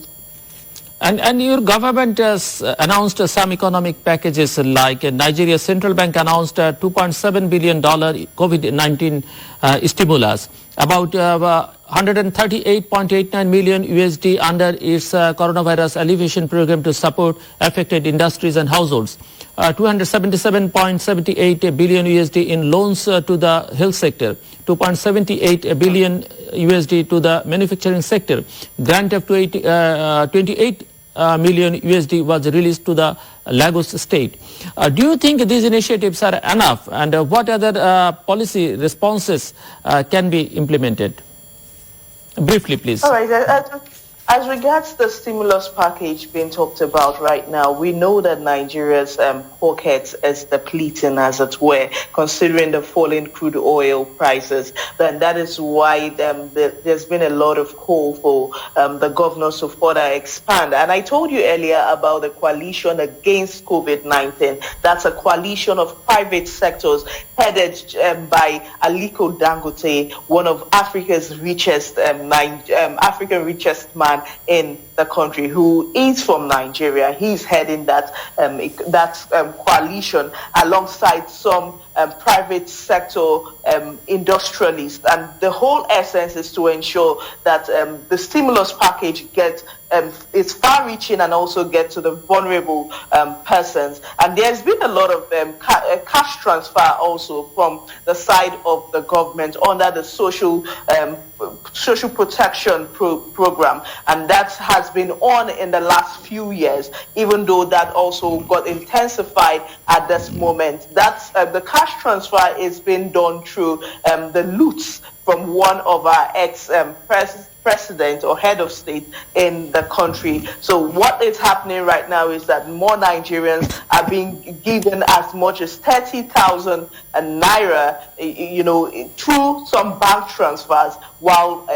And your government has announced some economic packages, like Nigeria Central Bank announced a $2.7 billion COVID-19 stimulus, about 138.89 million USD under its coronavirus alleviation program to support affected industries and households, 277.78 billion USD in loans to the health sector, 2.78 billion USD to the manufacturing sector. Grant of 28 million USD was released to the Lagos state. Do you think these initiatives are enough, and what other policy responses can be implemented? Briefly, please. All right. As regards the stimulus package being talked about right now, we know that Nigeria's pockets is depleting, as it were, considering the falling crude oil prices. Then that is why there's been a lot of call for the governors to further expand. And I told you earlier about the coalition against COVID-19. That's a coalition of private sectors headed by Aliko Dangote, one of Africa's richest African richest man in the country, who is from Nigeria. He's heading that coalition alongside some private sector industrialists, and the whole essence is to ensure that the stimulus package is far-reaching and also get to the vulnerable persons. And there's been a lot of cash transfer also from the side of the government under the social protection program, and that has been on in the last few years, even though that also got intensified at this moment. That's the cash transfer is being done through the loots from one of our ex-president or head of state in the country. So what is happening right now is that more Nigerians are being given as much as 30,000 naira, through some bank transfers, while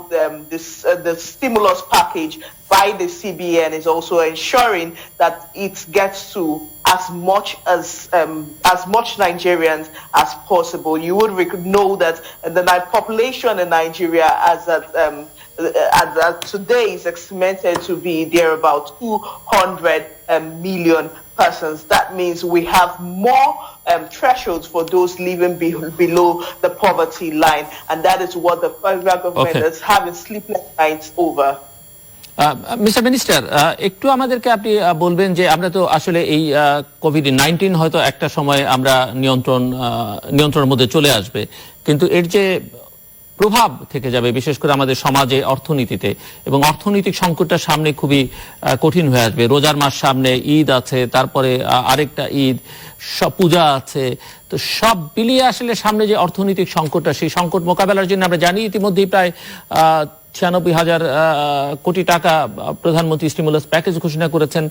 the stimulus package by the CBN is also ensuring that it gets to as much Nigerians as possible. You would know that the population in Nigeria, as today, is estimated to be there about 200 million persons. That means we have more thresholds for those living below the poverty line, and that is what the federal government is having sleepless nights over. Mister minister, একটু আমাদেরকে আপনি বলবেন যে আমরা তো আসলে এই COVID-19 হয়তো একটা সময় আমরা নিয়ন্ত্রণের মধ্যে চলে আসবে, কিন্তু এর যে প্রভাব থেকে যাবে বিশেষ করে আমাদের সমাজে, অর্থনীতিতে, এবং অর্থনৈতিক সংকটটা সামনে খুবই কঠিন হয়ে আসবে। রোজার মাস সামনে, ঈদ আছে, তারপরে আরেকটা ঈদ, সব পূজা আছে, তো সব মিলিয়ে আসলে সামনে যে অর্থনৈতিক সংকটটা, সেই সংকট মোকাবেলার জন্য আমরা জানি ইতিমধ্যেই প্রায় 96,000 কোটি টাকা প্রধানমন্ত্রী স্টিমুলাস প্যাকেজ ঘোষণা করেছেন।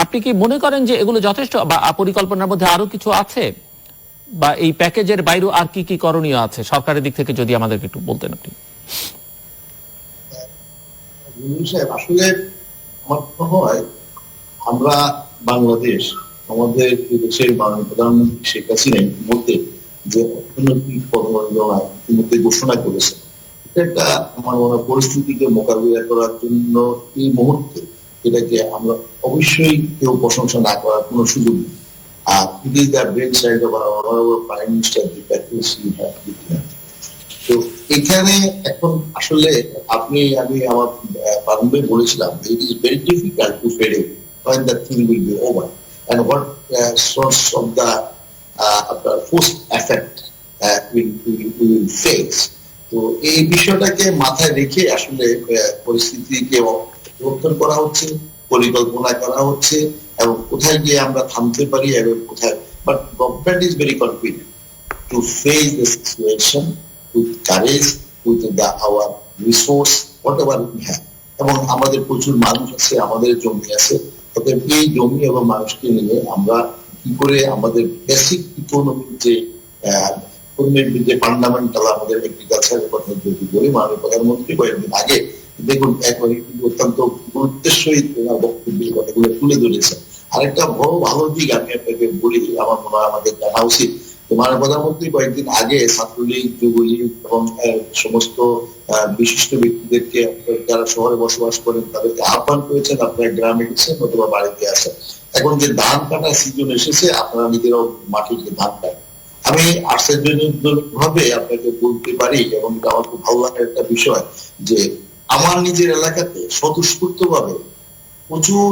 আপনি কি মনে করেন যে এগুলো যথেষ্ট, বা পরিকল্পনার মধ্যে আরো কিছু আছে, বা এই প্যাকেজের বাইরে আর কি কি করণীয় আছে সরকারের দিক থেকে, যদি আমাদেরকে একটু বলতেন আপনি। আসলে আমার মনে হয় আমরা বাংলাদেশ, আমাদের দেশের মাননীয় প্রধানমন্ত্রী শেখ হাসিনা ইতিমধ্যে যে অর্থনৈতিক পরিকল্পনা ইতিমধ্যে ঘোষণা করেছে, এটা আমার মনে হয় পরিস্থিতিকে মোকাবিলা করার জন্য এই মুহূর্তে এটাকে আমরা অবশ্যই কেউ প্রশংসা না করার কোনো সুযোগ নেই। আর it is the brainchild of our honorable Prime Minister, the package he has declared. তো এখানে এখন আসলে আমি আমার প্রারম্ভে বলেছিলাম it is very difficult to predict when the thing will be over and what sorts of the post effect we will face. তো এই বিষয়টাকে মাথায় রেখে আসলে পরিস্থিতিকে পরিবর্তন করা হচ্ছে, পরিকল্পনা করা হচ্ছে, এবং কোথায় গিয়ে আমরা থামতে পারি এবং কোথায়, but government is very confident to face the situation with courage, with our resource, what ever we have. এবং আমাদের প্রচুর মানুষ আছে, আমাদের জমি আছে, অতএব এই জমি এবং মানুষকে নিয়ে আমরা কি করে আমাদের বেসিক ইকোনমিক যে ফান্ডামেন্টাল আমাদের এগ্রিকালচারের কথা যদি বলি, মাননীয় প্রধানমন্ত্রী কয়েকদিন আগে দেখুন একবারে কিন্তু অত্যন্ত গুরুত্বের সহিত বক্তব্যের কথাগুলো তুলে ধরেছে। আরেকটা বড় ভালো দিক আমি আপনাকে বলি, আমার মনে হয় আমাদের জানা উচিত, মাননীয় প্রধানমন্ত্রী কয়েকদিন আগে ছাত্রলীগ, যুবলীগ এবং সমস্ত বিশিষ্ট ব্যক্তিদেরকে যারা শহরে বসবাস করেন তাদেরকে আহ্বান করেছেন আপনারা গ্রামে গেছেন অথবা বাড়িতে আসেন। এখন যে ধান কাটা সিজন এসেছে, আপনারা নিজেরাও মাঠে গিয়ে ধান কাটেন। আমি আশ্চর্যজনক ভাবে আপনাকে বলতে পারি, এবং এটা আমার খুব ভালো লাগার একটা বিষয়, যে আমার নিজের এলাকাতে স্বতঃস্ফূর্ত ভাবে প্রচুর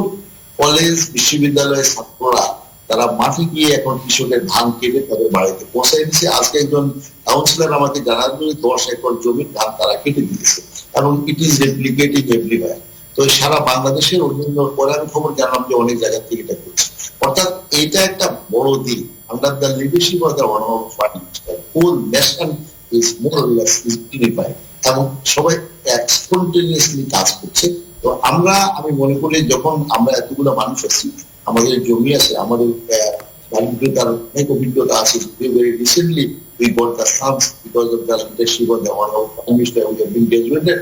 কলেজ, বিশ্ববিদ্যালয়ের ছাত্ররা তারা মাঠে গিয়ে এখন কৃষকের ধান কেটে তাদের বাড়িতে পৌঁছায় দিচ্ছে। আজকে একজন কাউন্সিলর আমাকে জানান যে 10 একর জমির ধান তারা কেটে দিয়েছে, এবং ইট ইজ রেপ্লিকেটিং এভরিওয়্যার। তো সারা বাংলাদেশের অন্যান্য পরে আমি খবর জানলাম যে অনেক জায়গা থেকে এটা করছে। অর্থাৎ এটা একটা বড় দিক। Under the leadership of the honorable Prime Minister, whole nation is more or less unified, এবং সবাই স্পন্টেনিয়াসলি কাজ করছে। তো আমি মনে করি যখন আমরা এতগুলো মানুষ আছি, আমাদের জমি আছে, আমাদের অভিজ্ঞতার অনেক অভিজ্ঞতা আছে, very recently we got the sums because of the leadership of the honorable Prime Minister, we have been graduated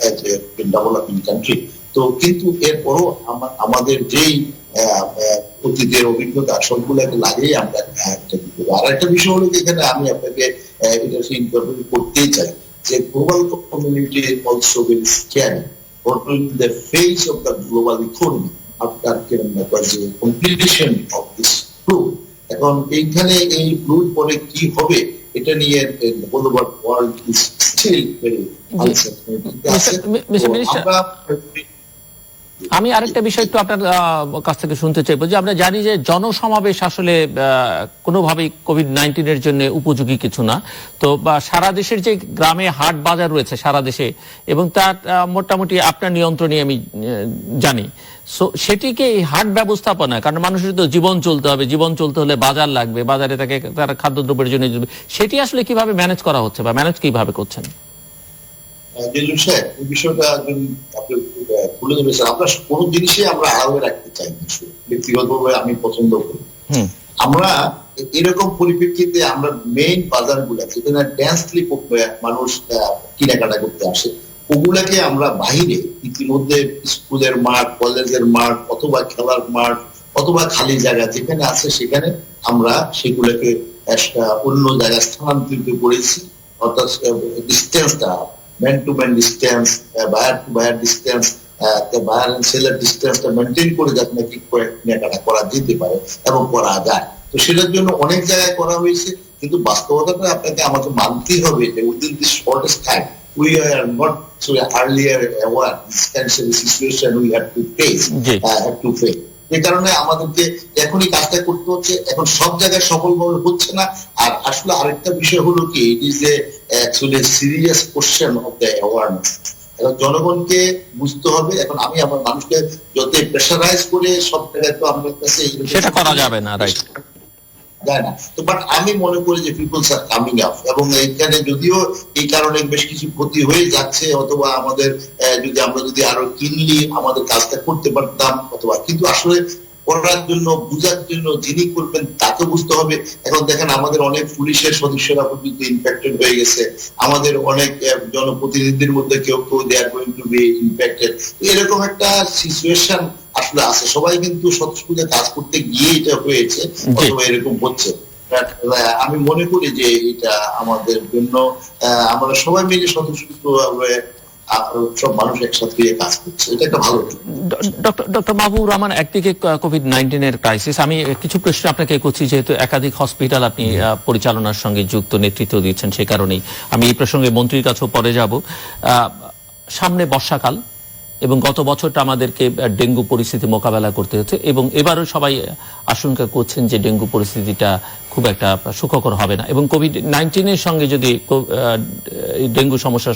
as a developing country. তো কিন্তু এরপরও আমাদের যেই অতীতের অভিজ্ঞতা সবগুলোকে লাগিয়ে আমরা একটা দিতে। আর একটা বিষয় হলো এখানে আমি আপনাকে এটা ইন্টারভিউ করতেই চাই যে global community also very scaring for the face of the global economy after completion of this proof. এখন এইখানে এই প্রুফ পরে কি হবে এটা নিয়ে world is still very uncertain. আমি আরেকটা বিষয় একটু আপনার কাছ থেকে শুনতে চাইবো, যে আমরা জানি যে জনসমাবেশ আসলে কোনোভাবেই কোভিড-19 এর জন্য উপযোগী কিছু না। তো সারা দেশের যে গ্রামে হাট বাজার রয়েছে সারা দেশে, এবং তার মোটামুটি আপনার নিয়ন্ত্রণে আমি জানি, সো সেটিকে এই হাট ব্যবস্থাপনা, কারণ মানুষের তো জীবন চলতে হবে, জীবন চলতে হলে বাজার লাগবে, বাজারে তারা খাদ্যদ্রব্যের জন্য, সেটি আসলে কিভাবে ম্যানেজ করা হচ্ছে বা ম্যানেজ কিভাবে করছেন? এই বিষয়টা আপনি তুলে ধরেছেন। আমরা কোনো জিনিসই আমরা আড়ালে রাখতে চাই না, ব্যক্তিগতভাবে আমি পছন্দ করি। আমরা এরকম পরিপ্রেক্ষিতে আমরা মেইন বাজারগুলা যেখানে ডেন্সলি মানুষ কেনাকাটা করতে আসে, ওগুলাকে আমরা বাহিরে ইতিমধ্যে স্কুলের মাঠ, কলেজের মাঠ, অথবা খেলার মাঠ, অথবা খালি জায়গা যেখানে আছে সেখানে আমরা সেগুলোকে অন্য জায়গায় স্থানান্তরিত করেছি। অর্থাৎ ডিস্টেন্সটা man to man distance, buyer to buyer distance, buyer and seller ডিস্টেন্সটা মেনটেন করে যাতে নাকি কেনাকাটা করা যেতে পারে এবং করা যায়। তো সেটার জন্য অনেক জায়গায় করা হয়েছে, কিন্তু বাস্তবতাটা আপনাকে আমাকে মানতেই হবে যে within this shortest time we are not so earlier aware this kind of situation we have to face. এই কারণে আমাদেরকে এখনই কাজটা করতে হচ্ছে। এখন সব জায়গায় সফলভাবে হচ্ছে না। আর আসলে আরেকটা বিষয় হলো কি, it is actually serious question of the awareness. এখন জনগণকে বুঝতে হবে। এখন আমি আমার মানুষকে যত প্রেশারাইজ করে সব জায়গায় তো আমার কাছে সেটা করা যাবে না, রাইট? যায় না। তো বাট আমি মনে করি যে পিপলস আর কামিং আপ, এবং এইখানে যদিও এই কারণে বেশ কিছু ক্ষতি হয়ে যাচ্ছে, অথবা আমাদের আমরা যদি আরো কিনলি আমাদের কাজটা করতে পারতাম, অথবা কিন্তু আসলে করার জন্য বুঝার জন্য যিনি করবেন তাকে বুঝতে হবে। এখন দেখেন আমাদের অনেক পুলিশের সদস্যরা পর্যন্ত ইনফেক্টেড হয়ে গেছে, আমাদের অনেক জনপ্রতিনিধির মধ্যে কেউ কেউ they are going to be infected. এরকম একটা সিচুয়েশন আসলে আছে। সবাই কিন্তু স্বতঃস্ফূর্ত কাজ করতে গিয়ে এটা হয়েছে অথবা এরকম হচ্ছে। আমি মনে করি যে এটা আমাদের জন্য আমরা সবাই মিলে স্বতঃস্ফূর্ত সব মানুষ একসাথে কাজ করছে, এটা একটা ভালো। ডক্টর মাহবুবুর রহমান, একদিকে কোভিড-19 এর ক্রাইসিস, আমি কিছু প্রশ্ন আপনাকে করছি, যেহেতু একাধিক হসপিটাল আপনি পরিচালনার সঙ্গে যুক্ত, নেতৃত্ব দিচ্ছেন, সে কারণেই আমি এই প্রসঙ্গে মন্ত্রীর কাছেও পরে যাব। সামনে বর্ষাকাল এবং গত বছরটা আমাদেরকে ডেঙ্গু পরিস্থিতি মোকাবেলা করতে হচ্ছে, এবং এবারও সবাই আশঙ্কা করছেন যে ডেঙ্গু পরিস্থিতিটা খুব একটা সুখকর হবে না, এবং কোভিড-19 এর সঙ্গে যদি ডেঙ্গু সমস্যা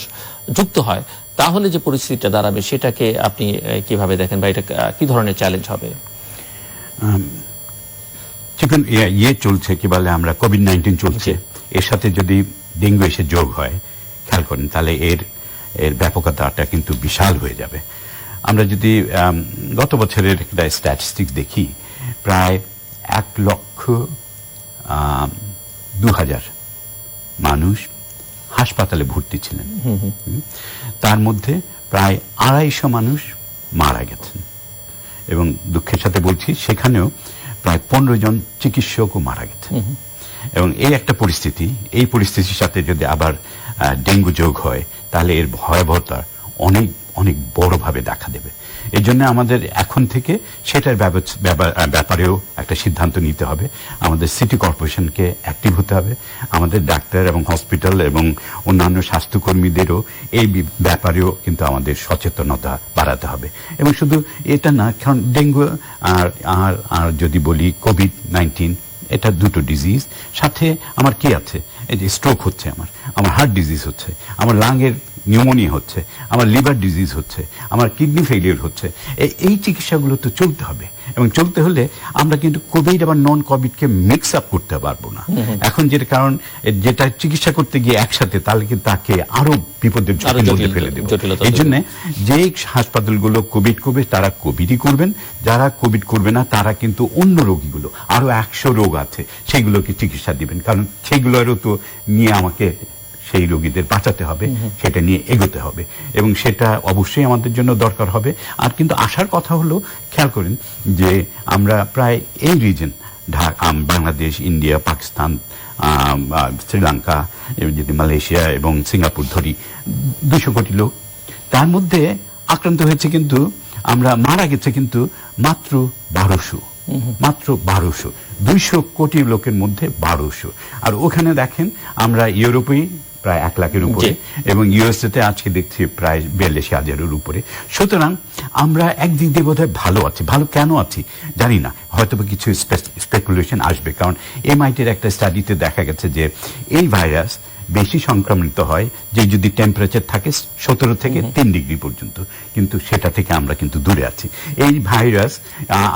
যুক্ত হয় তাহলে যে পরিস্থিতিটা দাঁড়াবে সেটাকে আপনি কিভাবে দেখেন, বা এটা কি ধরনের চ্যালেঞ্জ হবে? চলছে কি বলে, আমরা কোভিড-19 চলছে, এর সাথে যদি ডেঙ্গু এসে যোগ হয়, খেয়াল করেন, তাহলে এর ব্যাপকতাটা কিন্তু বিশাল হয়ে যাবে। আমরা যদি গত বছরের একটা স্ট্যাটিস্টিক্স দেখি, প্রায় 1,02,000 মানুষ হাসপাতালে ভর্তি ছিলেন, তার মধ্যে প্রায় 250 মানুষ মারা গেছেন, এবং দুঃখের সাথে বলছি সেখানেও প্রায় 15 জন চিকিৎসকও মারা গেছেন। এবং এই একটা পরিস্থিতি, এই পরিস্থিতির সাথে যদি আবার ডেঙ্গু যোগ হয় তাহলে এর ভয়াবহতা অনেক অনেক বড়ভাবে দেখা দেবে। এই জন্য আমাদের এখন থেকে সেটার ব্যাপারেও একটা সিদ্ধান্ত নিতে হবে। আমাদের সিটি কর্পোরেশনকে অ্যাক্টিভ হতে হবে, আমাদের ডাক্তার এবং হসপিটাল এবং অন্যান্য স্বাস্থ্যকর্মীদেরও এই ব্যাপারেও কিন্তু আমাদের সচেতনতা বাড়াতে হবে। এবং শুধু এটা না, কারণ ডেঙ্গু আর যদি বলি কোভিড-19, এটা দুটো ডিজিজ, সাথে আমার কি আছে, এই যে স্ট্রোক হচ্ছে, আমার হার্ট ডিজিজ হচ্ছে, আমার লাংয়ের নিউমোনিয়া হচ্ছে, আমার লিভার ডিজিজ হচ্ছে, আমার কিডনি ফেলিয়ার হচ্ছে। এই চিকিৎসাগুলো তো চলতে হবে, এবং চলতে হলে আমরা কিন্তু কোভিড আবার নন কোভিডকে মিক্স আপ করতে পারবো না। এখন যেটা, কারণ যেটা চিকিৎসা করতে গিয়ে একসাথে, তাহলে কিন্তু তাকে আরো বিপদের ঝুঁকির মধ্যে ফেলে দেবো। এই জন্য যে হাসপাতালগুলো কোভিড করবে তারা কোভিডই করবেন, যারা কোভিড করবে না তারা কিন্তু অন্য রোগীগুলো, আরো 100 রোগ আছে সেগুলোকে চিকিৎসা দিবেন, কারণ সেগুলোরও তো নিয়ে আমাকে সেই রোগীদের বাঁচাতে হবে, সেটা নিয়ে এগোতে হবে, এবং সেটা অবশ্যই আমাদের জন্য দরকার হবে। আর কিন্তু আসার কথা হলো, খেয়াল করেন যে আমরা প্রায় এই রিজন, বাংলাদেশ, ইন্ডিয়া, পাকিস্তান, শ্রীলঙ্কা, যদি মালয়েশিয়া এবং সিঙ্গাপুর ধরি, 200 কোটি লোক, তার মধ্যে আক্রান্ত হয়েছে কিন্তু আমরা মারা গেছে কিন্তু মাত্র 1200, মাত্র 1200, 200 কোটি লোকের মধ্যে 1200। আর ওখানে দেখেন আমরা ইউরোপে প্রায় 1 লাখের উপরে, এবং ইউএসএতে আজকে দেখছি প্রায় 42,000-এর উপরে। সুতরাং আমরা একদিক দিয়ে বোধহয় ভালো আছি। ভালো কেন আছি জানি না, হয়তো কিছু স্পেকুলেশন আসবে, কারণ MIT-র একটা স্টাডিতে দেখা গেছে যে এই ভাইরাস বেশি সংক্রমিত হয় যে যদি টেম্পারেচার থাকে 17 থেকে 3 ডিগ্রি পর্যন্ত, কিন্তু সেটা থেকে আমরা কিন্তু দূরে আছি। এই ভাইরাস,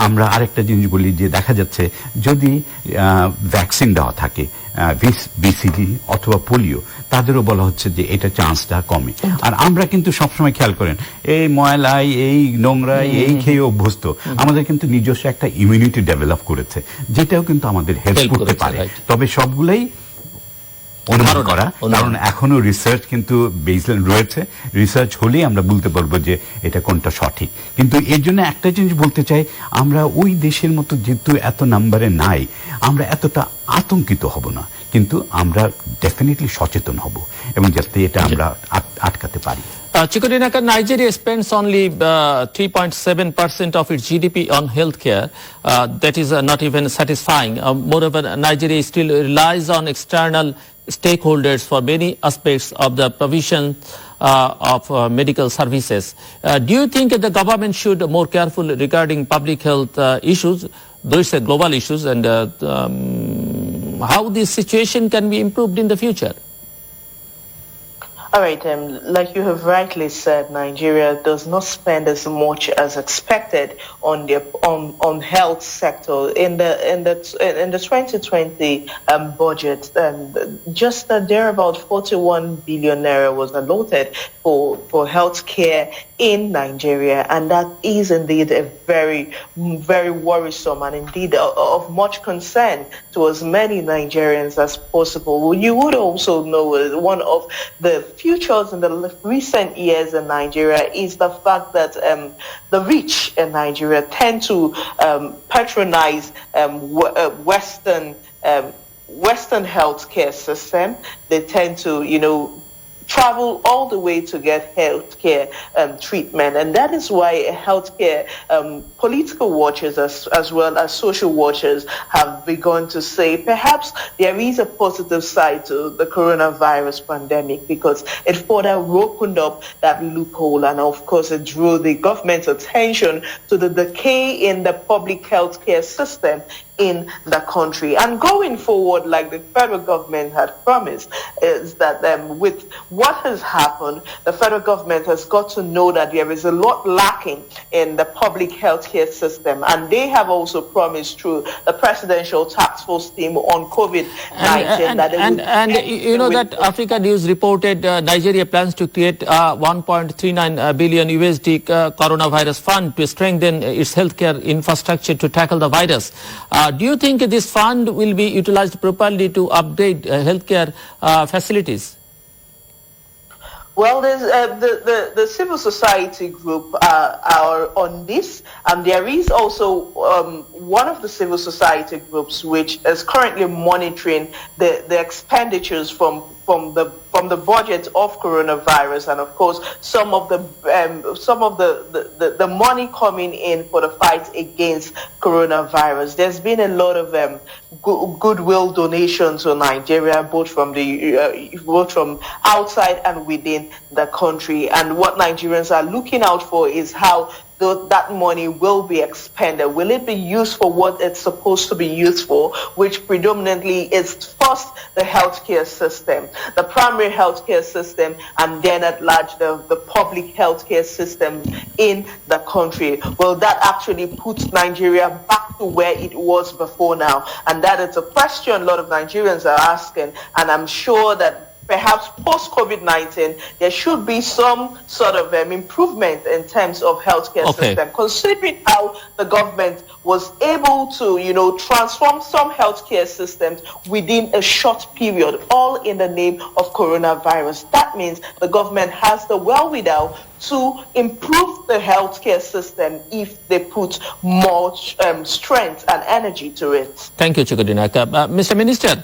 আমরা আরেকটা জিনিস বলি যে দেখা যাচ্ছে যদি ভ্যাকসিন দেওয়া থাকে, BCG অথবা পোলিও, তাদেরও বলা হচ্ছে যে এটা চান্সটা কমে। আর আমরা কিন্তু সবসময় খেয়াল করেন এই ময়লায়, এই নোংরায়, এই খেয়ে অভ্যস্ত, আমাদের কিন্তু নিজস্ব একটা ইমিউনিটি ডেভেলপ করেছে, যেটাও কিন্তু আমাদের হেল্প করতে পারে। তবে সবগুলাই অনুমান করা, কারণ এখনো রিসার্চ কিন্তু বেসলাইন রয়েছে, রিসার্চ হলেই আমরা বলতে পারবো যে এটা কোনটা সঠিক। কিন্তু এর জন্য একটা জিনিস বলতে চাই, আমরা ওই দেশের মতো যেহেতু এত নাম্বারে নাই, আমরা এতটা আতঙ্কিত হব না, কিন্তু আমরা ডেফিনেটলি সচেতন হব, এবং যাতে এটা আমরা আটকাতে পারি। Chikodinaka, Nigeria spends only 3.7% of its GDP on healthcare. That is not even satisfying. Moreover, Nigeria still relies on external stakeholders for many aspects of the provision of medical services. Do you think the government should be more careful regarding public health issues? Those are global issues, and how this situation can be improved in the future? All right, like you have rightly said, Nigeria does not spend as much as expected on the health sector. In the 2020 budget, just there about 41 billion naira was allotted for health care in Nigeria, and that is indeed a very, very worrisome and indeed of much concern to as many Nigerians as possible. You would also know one of the futures in the recent years in Nigeria is the fact that the rich in Nigeria tend to patronize Western healthcare system. They tend to, travel all the way to get healthcare treatment, and that is why healthcare political watchers as well as social watchers have begun to say perhaps there is a positive side to the coronavirus pandemic, because it further opened up that loophole, and of course it drew the government's attention to the decay in the public healthcare system in the country. And going forward, like the federal government had promised, is that with what has happened, the federal government has got to know that there is a lot lacking in the public healthcare system, and they have also promised through the presidential task force team on COVID-19 that Africa News reported Nigeria plans to create 1.39 billion USD coronavirus fund to strengthen its healthcare infrastructure to tackle the virus. Do you think this fund will be utilized properly to upgrade healthcare facilities? Well, there's the civil society group are on this, and there is also one of the civil society groups which is currently monitoring the expenditures from the budget of coronavirus, and of course some of the money coming in for the fight against coronavirus. There's been a lot of goodwill donations to Nigeria, both from outside and within the country. And what Nigerians are looking out for is how that money will be expended. Will it be used for what it's supposed to be used for, which predominantly is first the healthcare system, the primary healthcare system, and then at large the public healthcare system in the country? Will that actually put Nigeria back to where it was before now? And that is a question a lot of Nigerians are asking, and I'm sure that perhaps post-COVID-19, there should be some sort of improvement in terms of healthcare system, considering how the government was able to, transform some healthcare systems within a short period, all in the name of coronavirus. That means the government has the wherewithal to improve the healthcare system if they put more strength and energy to it. Thank you, Chikodinaka. Mr. Minister,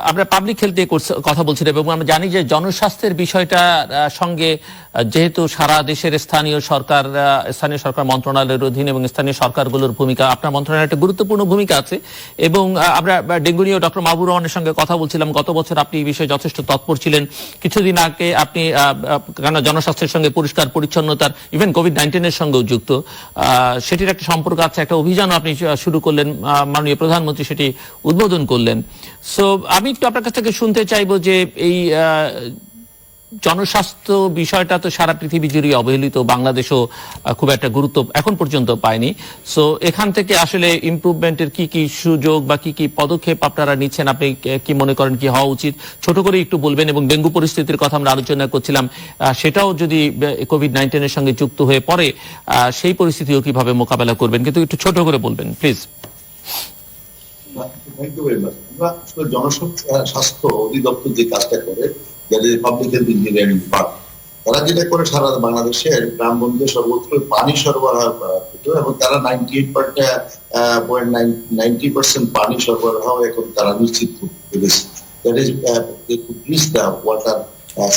আমরা public health নিয়ে কথা বলছি এবং আমরা জানি যে জনস্বাস্থ্যের বিষয়টার সঙ্গে যেহেতু সারা দেশের স্থানীয় সরকার মন্ত্রণালয়ের অধীন এবং স্থানীয় সরকারগুলোর ভূমিকা, আপনার মন্ত্রণালয়ের একটা গুরুত্বপূর্ণ ভূমিকা আছে। এবং আমরা ডেঙ্গু নিয়ে ডক্টর মাহবুবুর রহমানের সঙ্গে কথা বলছিলাম। গত বছর আপনি এই বিষয়ে যথেষ্ট তৎপর ছিলেন। কিছুদিন আগে আপনি জনস্বাস্থ্যের সঙ্গে পরিষ্কার পরিচ্ছন্নতার, ইভেন কোভিড-19 এর সঙ্গেও যুক্ত, সেটির একটা সম্পর্ক আছে, একটা অভিযানও আপনি শুরু করলেন, মাননীয় প্রধানমন্ত্রী সেটি উদ্বোধন করলেন। সো আমি একটু আপনার কাছ থেকে শুনতে চাইবো যে এই জনস্বাস্থ্য বিষয়টা তো সারা পৃথিবী জুড়ে অবহেলিত, বাংলাদেশও খুব একটা গুরুত্ব এখন পর্যন্ত পায়নি। সো এখান থেকে আসলে ইমপ্রুভমেন্টের কি সুযোগ বা কি পদক্ষেপ আপনারা নিচ্ছেন, আপনি কি মনে করেন কি হওয়া উচিত, ছোট করে একটু বলবেন। এবং ডেঙ্গু পরিস্থিতির কথা আমরা আলোচনা করছিলাম, সেটাও যদি কোভিড-19 এর সঙ্গে যুক্ত হয়ে পড়ে সেই পরিস্থিতিও কিভাবে মোকাবেলা করবেন, কিন্তু একটু ছোট করে বলবেন please. Thank you very much. আমরা জনস্বাস্থ্য অধিদপ্তর যে কাজটা করে, পাবলিক হেলথ ইঞ্জিনিয়ারিং ডিপার্টমেন্ট, তারা যেটা করে সারা বাংলাদেশের গ্রামগঞ্জে সর্বত্র পানি সরবরাহ করা হতো, এবং তারা 98% পানি সরবরাহ এখন তারা নিশ্চিত করেছে। That is, they could reach the water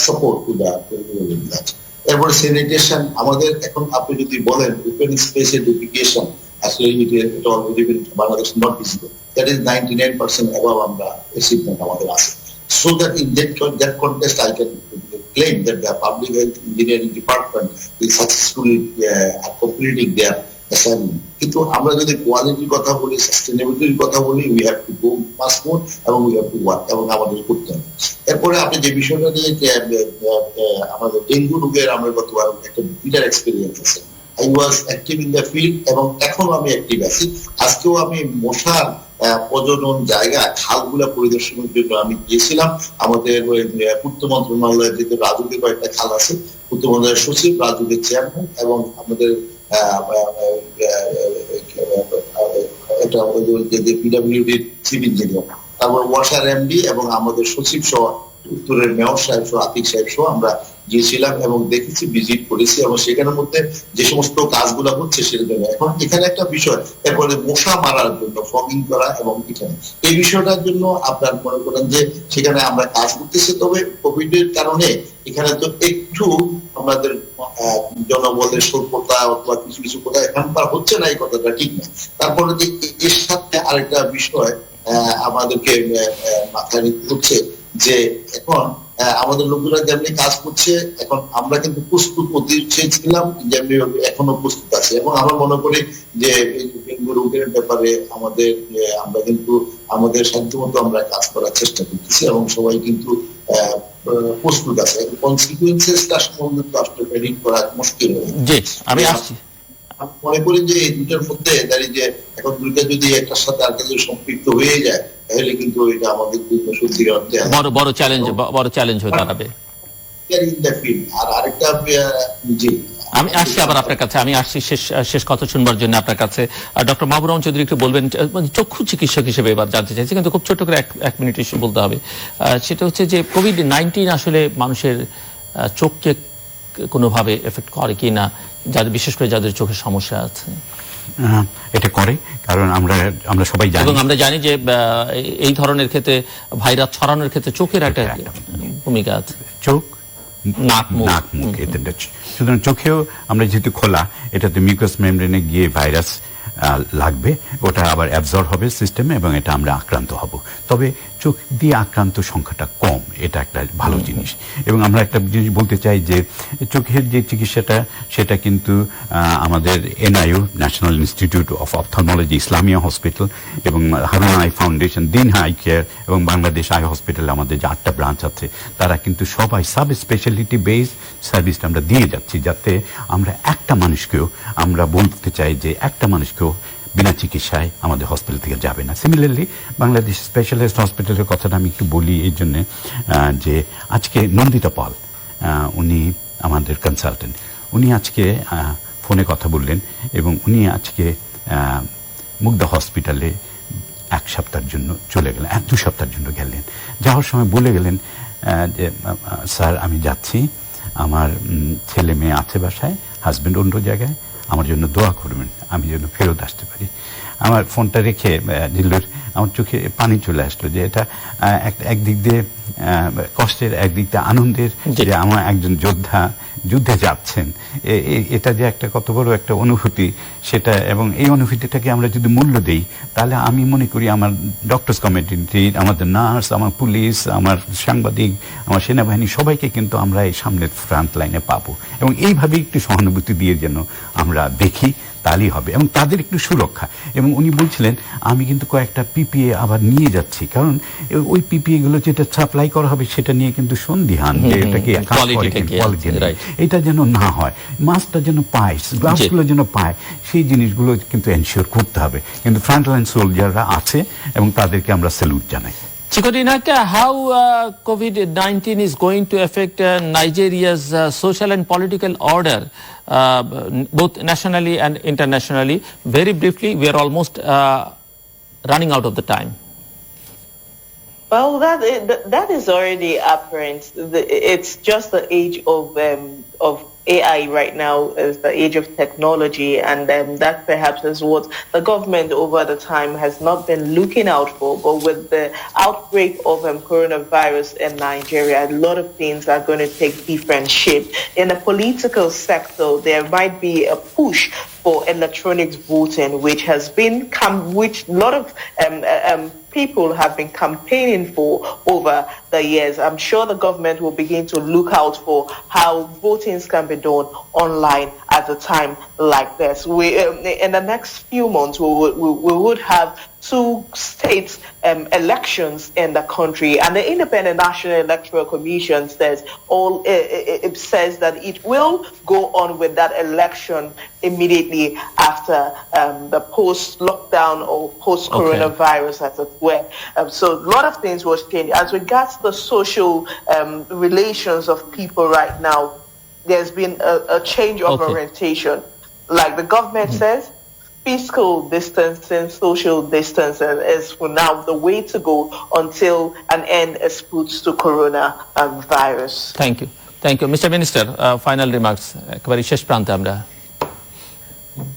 support to the rural areas. এরপরে স্যানিটেশন, আমাদের এখন আপনি যদি বলেন ওপেন স্পেস এডুকেশন, আসলে এটা already Bangladesh not visible, that is 99% above আমরা অ্যাচিভমেন্ট আমাদের আছে। So that in that context, I can claim that the public health engineering department is successfully completing their assignment. কিন্তু আমরা যদি কোয়ালিটির কথা বলি, সাস্টেনেবিলিটির কথা বলি, we have to go much more এবং we have to work এবং আমাদের করতে হবে। এরপরে আপনি যে বিষয়টা নিয়ে আমাদের ডেঙ্গু রোগের আমরা গতবার একটা বিটার এক্সপেরিয়েন্স আছে। I was active in the field এবং এখনো আমি অ্যাক্টিভ আছি। আজকেও আমি মশার প্রজনন জায়গা খালগুলা পরিদর্শনের জন্য আমি গিয়েছিলাম। আমাদের পূর্ত মন্ত্রণালয়ের যে রাজুকে কয়েকটা খাল আছে, পূর্ত মন্ত্রণালয়ের সচিব, রাজুকের চেয়ারম্যান এবং আমাদের পিডব্লিউডির চিফ ইঞ্জিনিয়ার, তারপর ওয়াসার এমডি এবং আমাদের সচিব সহ উত্তরের মেয়র সাহেব সহ আতিক সাহেব সহ আমরা গিয়েছিলাম এবং দেখেছি, ভিজিট করেছি এবং সেখানের মধ্যে যে সমস্ত কাজগুলো হচ্ছে সেটা জন্য। এখন এখানে একটা বিষয়, এরপরে মশা মারার জন্য ফগিং করা এবং এখানে এই বিষয়টার জন্য আপনার মনে করেন যে সেখানে আমরা কাজ করতেছি, তবে কোভিড এর কারণে এখানে তো একটু আমাদের জনবলের স্বল্পতা অথবা কিছু কিছু কথা এখানকার হচ্ছে না, এই কথাটা ঠিক না। তারপরে যে এর সাথে আরেকটা বিষয় আমাদেরকে মাথায় নিতে হচ্ছে যে এখন আমাদের লোকেরা যেমনি কাজ করছে, এখন আমরা কিন্তু প্রস্তুত হতে চেয়েছিলাম, যেমনি এখনো প্রস্তুত আছে এবং আমরা মনে করি যে ডেঙ্গু রোগের ব্যাপারে আমরা কিন্তু আমাদের সাধ্যমতো আমরা কাজ করার চেষ্টা করতেছি এবং সবাই কিন্তু প্রস্তুত আছে। কনসিকুয়েন্সেসটা সম্বন্ধে আসলে প্রেডিক্ট করা মুশকিল হয়ে আমি আসছি। মনে করি যে এই দুটার মধ্যে দাঁড়িয়ে যে এখন দুইটা যদি একটার সাথে আরেকটা যদি সম্পৃক্ত হয়ে যায়, তাহলে কিন্তু এটা আমাদের সত্যিকার অর্থে বড় চ্যালেঞ্জ হয়ে দাঁড়াবে। আর আরেকটা জি, আমি আসছি আবার আপনার কাছে, আমি আসছি শেষ কথা শুনবার জন্য আপনার কাছে। ডক্টর মাহবুবুর রহমান চৌধুরী একটু বলবেন, চক্ষু চিকিৎসক হিসেবে এবার জানতে চাইছি, কিন্তু খুব ছোট করে এক মিনিট বলতে হবে। সেটা হচ্ছে যে কোভিড-19 আসলে মানুষের চোখকে কোনোভাবে এফেক্ট করে কি না, বিশেষ করে যাদের চোখের সমস্যা আছে? এটা করে, কারণ আমরা সবাই জানি, এবং আমরা জানি যে এই ধরনের ক্ষেত্রে ভাইরাস ছড়ানোর ক্ষেত্রে চোখের একটা ভূমিকা আছে। চোখ, নাক, মুখ, সুতরাং চোখেও আমরা যেহেতু খোলা, এটাতে মিউকাস মেমব্রেনে গিয়ে ভাইরাস লাগবে, ওটা আবার অ্যাবজর্ব হবে সিস্টেমে এবং এটা আমরা আক্রান্ত হব। তবে চোখ দিয়ে আক্রান্ত সংখ্যাটা কম, এটা একটা ভালো জিনিস। এবং আমরা একটা জিনিস বলতে চাই যে চোখের যে চিকিৎসাটা, সেটা কিন্তু আমাদের NIU, national institute of ophthalmology, Islamia hospital এবং Haruna eye foundation, Din eye care এবং বাংলাদেশ আই হসপিটাল, আমাদের যে 8টা ব্রাঞ্চ আছে, তারা কিন্তু সবাই সাব স্পেশালিটি বেসড সার্ভিসটা আমরা দিয়ে যাচ্ছি, যাতে আমরা একটা মানুষকেও, আমরা বলতে চাই যে একটা মানুষকেও বিনা চিকিৎসায় আমাদের হসপিটাল থেকে যাবে না। সিমিলারলি বাংলাদেশ স্পেশালাইজড হসপিটালের কথাটা আমি একটু বলি এই জন্যে যে আজকে নন্দিতা পাল, উনি আমাদের কনসালটেন্ট, উনি আজকে ফোনে কথা বললেন এবং উনি আজকে মুগদা হসপিটালে 1 সপ্তাহের জন্য চলে গেলেন, 2 সপ্তাহের জন্য গেলেন। যাওয়ার সময় বলে গেলেন যে স্যার আমি যাচ্ছি, আমার ছেলে মেয়ে আছে বাসায়, হাজব্যান্ড অন্য জায়গায়, আমার জন্য দোয়া করবেন, আমি যেন ফেরত আসতে পারি। আমার ফোনটা রেখে দিল্লুর আমার চোখে পানি চলে আসলো, যে এটা একদিক দিয়ে কষ্টের, একদিক দিয়ে আনন্দের, যে আমার একজন যোদ্ধা যুদ্ধে যাচ্ছেন, এটা যে একটা কত বড় একটা অনুভূতি সেটা। এবং এই অনুভূতিটাকে আমরা যদি মূল্য দেই, তাহলে আমি মনে করি আমার ডক্টরস কমিউনিটি, আমাদের নার্স, আমার পুলিশ, আমার সাংবাদিক, আমার সেনাবাহিনী, সবাইকে কিন্তু আমরা এই সামনের ফ্রন্ট লাইনে পাবো। এবং এইভাবে একটু সহানুভূতি দিয়ে যেন আমরা দেখি, তাহলেই হবে, এবং তাদের একটু সুরক্ষা। এবং উনি বলছিলেন আমি কিন্তু কয়েকটা পিপিএ আবার নিয়ে যাচ্ছি, কারণ ওই পিপিএ গুলো যেটা সাপ্লাই করা হবে সেটা নিয়ে কিন্তু সন্দিহান, যে এটাকে কোয়ালিটি, এটা যেন না হয়, মাস্কটা যেন পায়, গ্লাভসগুলো যেন পায়, সেই জিনিসগুলো কিন্তু এনশিওর করতে হবে। কিন্তু ফ্রন্টলাইন সোলজাররা আছে এবং তাদেরকে আমরা স্যালুট জানাই। Chikodinaka, how COVID-19 is going to affect Nigeria's social and political order, both nationally and internationally? Very briefly, we are almost running out of the time. Well, that is already apparent. It's just the age of AI right now is the age of technology, and that perhaps is what the government over the time has not been looking out for. But with the outbreak of coronavirus in Nigeria, a lot of things are going to take different shape. In the political sector, there might be a push for electronic voting, which has been which a lot of people have been campaigning for over the years. I'm sure the government will begin to look out for how votings can be done online at a time like this. We in the next few months we would have 2 state elections in the country, and the Independent National Electoral Commission says it says that it will go on with that election immediately after the post-lockdown or post-coronavirus, as it were. So a lot of things will change. As regards the social relations of people right now, there's been a change of orientation. Like the government says, physical distancing, social distancing is for now the way to go until an end is put to coronavirus. Thank you. Thank you. Mr. Minister, final remarks. একবারে শেষ প্রান্তে আমরা।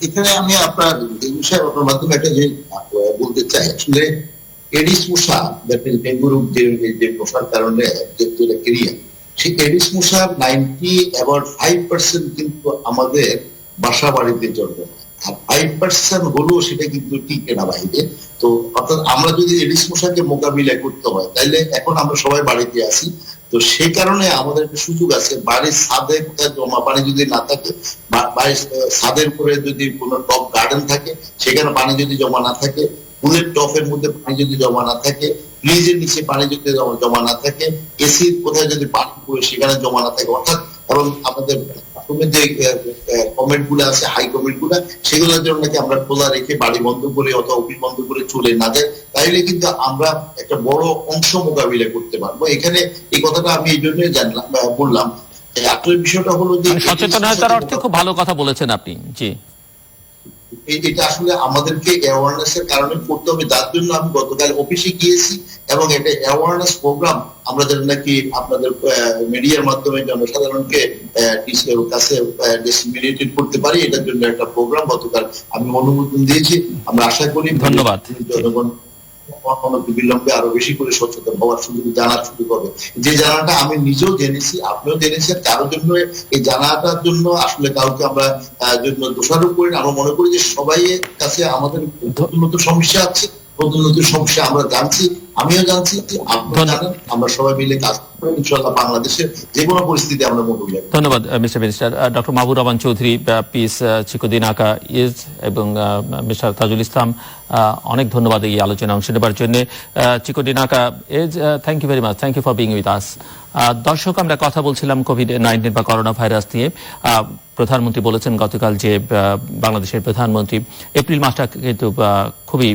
এখানে আমি আপনার এই বিষয়ে আপনার মাধ্যমে একটা যে বলতে চাই, আসলে এডিস মশা ডেঙ্গুর যে মশার কারণে যে ক্রিয়া, সেই এডিস মশার 5% কিন্তু আমাদের বাসা বাড়িতে জন্ম, আর 5% হলো সেটা কিন্তু টিকে না বাইরে। তো অর্থাৎ আমরা যদি এডিস মশাকে মোকাবিলা করতে হয়, তাইলে এখন আমরা সবাই বাড়িতে আছি, তো সেই কারণে আমাদের একটা সুযোগ আছে, বাড়ির ছাদে কোথায় জমা পানি যদি না থাকে, বাড়ির ছাদের উপরে যদি কোনো টপ গার্ডেন থাকে সেখানে পানি যদি জমা না থাকে, ফুলের টপের মধ্যে পানি যদি জমা না থাকে, ফ্রিজের নিচে পানি যদি জমা না থাকে, এসির কোথায় যদি পানি পড়ে সেখানে জমা না থাকে, অর্থাৎ এবং আমাদের যে কমেন্ট গুলো আছে, হাই কমেন্ট গুলা, সেগুলোর জন্য নাকি আমরা খোলা রেখে বাড়ি বন্ধ করে অথবা অফিস বন্ধ করে চলে না যায়, তাইলে কিন্তু আমরা একটা বড় অংশ মোকাবিলা করতে পারবো। এখানে এই কথাটা আমি এই জন্যই জানলাম, বললাম। আসলে বিষয়টা হলো যে সচেতনতার অর্থে খুব ভালো কথা বলেছেন আপনি। জি, এটা আসলে আমাদেরকে অ্যাওয়ারনেস এর কারণে করতে হবে, যার জন্য আমি গতকাল অফিসে গিয়েছি এবং একটা অ্যাওয়ারনেস প্রোগ্রাম আমরা যেন নাকি আপনাদের মিডিয়ার মাধ্যমে জনসাধারণকে কাছে ডিসেমিনেটেড করতে পারি, এটার জন্য একটা প্রোগ্রাম গতকাল আমি অনুমোদন দিয়েছি। আমরা আশা করি ধন্যবাদ জনগণ বিলম্বে আরো বেশি করে সচেতন হওয়ার সুযোগ, জানার সুযোগ হবে। যে জানাটা আমি নিজেও জেনেছি, আপনিও জেনেছেন, কারোর জন্য এই জানাটার জন্য আসলে কাউকে আমরা জন্য দোষারোপ করি না। আমরা মনে করি যে সবাই কাছে আমাদের নতুন নতুন সমস্যা আছে, নতুন নতুন সমস্যা আমরা জানছি, আমিও জানছি, আপনিও জানেন, আমরা সবাই মিলে কাজ করব, ইনশাআল্লাহ বাংলাদেশের যে কোনো পরিস্থিতি আমরা মোকাবিলা করব। ধন্যবাদ mister minister. Doctor Mahbubur Rahman Chowdhury, Peace Chikodinaka Eze এবং মিস্টার তাজুল ইসলাম, অনেক ধন্যবাদ এই আলোচনায় অংশ নেবার জন্য। Chikodinaka Eze, thank you very much, thank you for being with us. দর্শক, আমরা কথা বলছিলাম কোভিড-19 বা করোনা ভাইরাস নিয়ে। প্রধানমন্ত্রী বলেছেন গতকাল যে বাংলাদেশের প্রধানমন্ত্রী এপ্রিল মাসটা কিন্তু খুবই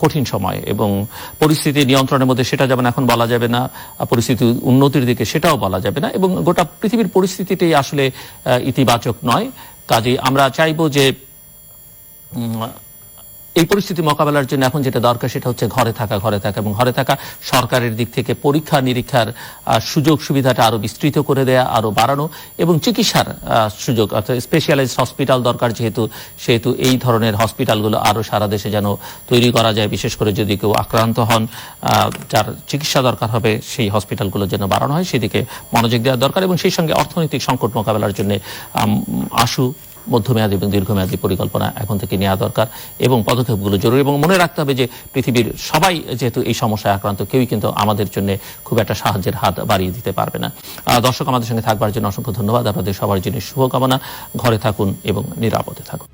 কঠিন সময় এবং পরিস্থিতি নিয়ন্ত্রণের মধ্যে সেটা যেমন এখন বলা যাবে না, পরিস্থিতি উন্নতির দিকে সেটাও বলা যাবে না, এবং গোটা পৃথিবীর পরিস্থিতিটাই আসলে ইতিবাচক নয়। কাজেই আমরা চাইবো যে এই পরিস্থিতি মোকাবেলার জন্য এখন যেটা দরকার সেটা হচ্ছে ঘরে থাকা এবং ঘরে থাকা। সরকারের দিক থেকে পরীক্ষা নিরীক্ষার সুযোগ সুবিধাটা আরো বিস্তৃত করে দেয়া, আরো বাড়ানো, এবং চিকিৎসার সুযোগ, অর্থাৎ স্পেশালাইজড হসপিটাল দরকার সেহেতু এই ধরনের হসপিটালগুলো আরো সারা দেশে যেন তৈরি করা যায়। বিশেষ করে যদি কেউ আক্রান্ত হন, যার চিকিৎসা দরকার হবে, সেই হসপিটালগুলো যেন বাড়ানো হয়, সেদিকে মনোযোগ দেওয়া দরকার। এবং সেই সঙ্গে অর্থনৈতিক সংকট মোকাবেলার জন্য আশু মধ্যমেয়াদী এবং দীর্ঘমেয়াদী পরিকল্পনা এখন থেকে নেওয়া দরকার এবং পদক্ষেপগুলো জরুরি। এবং মনে রাখতে হবে যে পৃথিবীর সবাই যেহেতু এই সমস্যায় আক্রান্ত, কেউই কিন্তু আমাদের জন্য খুব একটা সাহায্যের হাত বাড়িয়ে দিতে পারবে না। দর্শক, আমাদের সঙ্গে থাকবার জন্য অসংখ্য ধন্যবাদ। আপনাদের সবার জন্য শুভকামনা। ঘরে থাকুন এবং নিরাপদে থাকুন।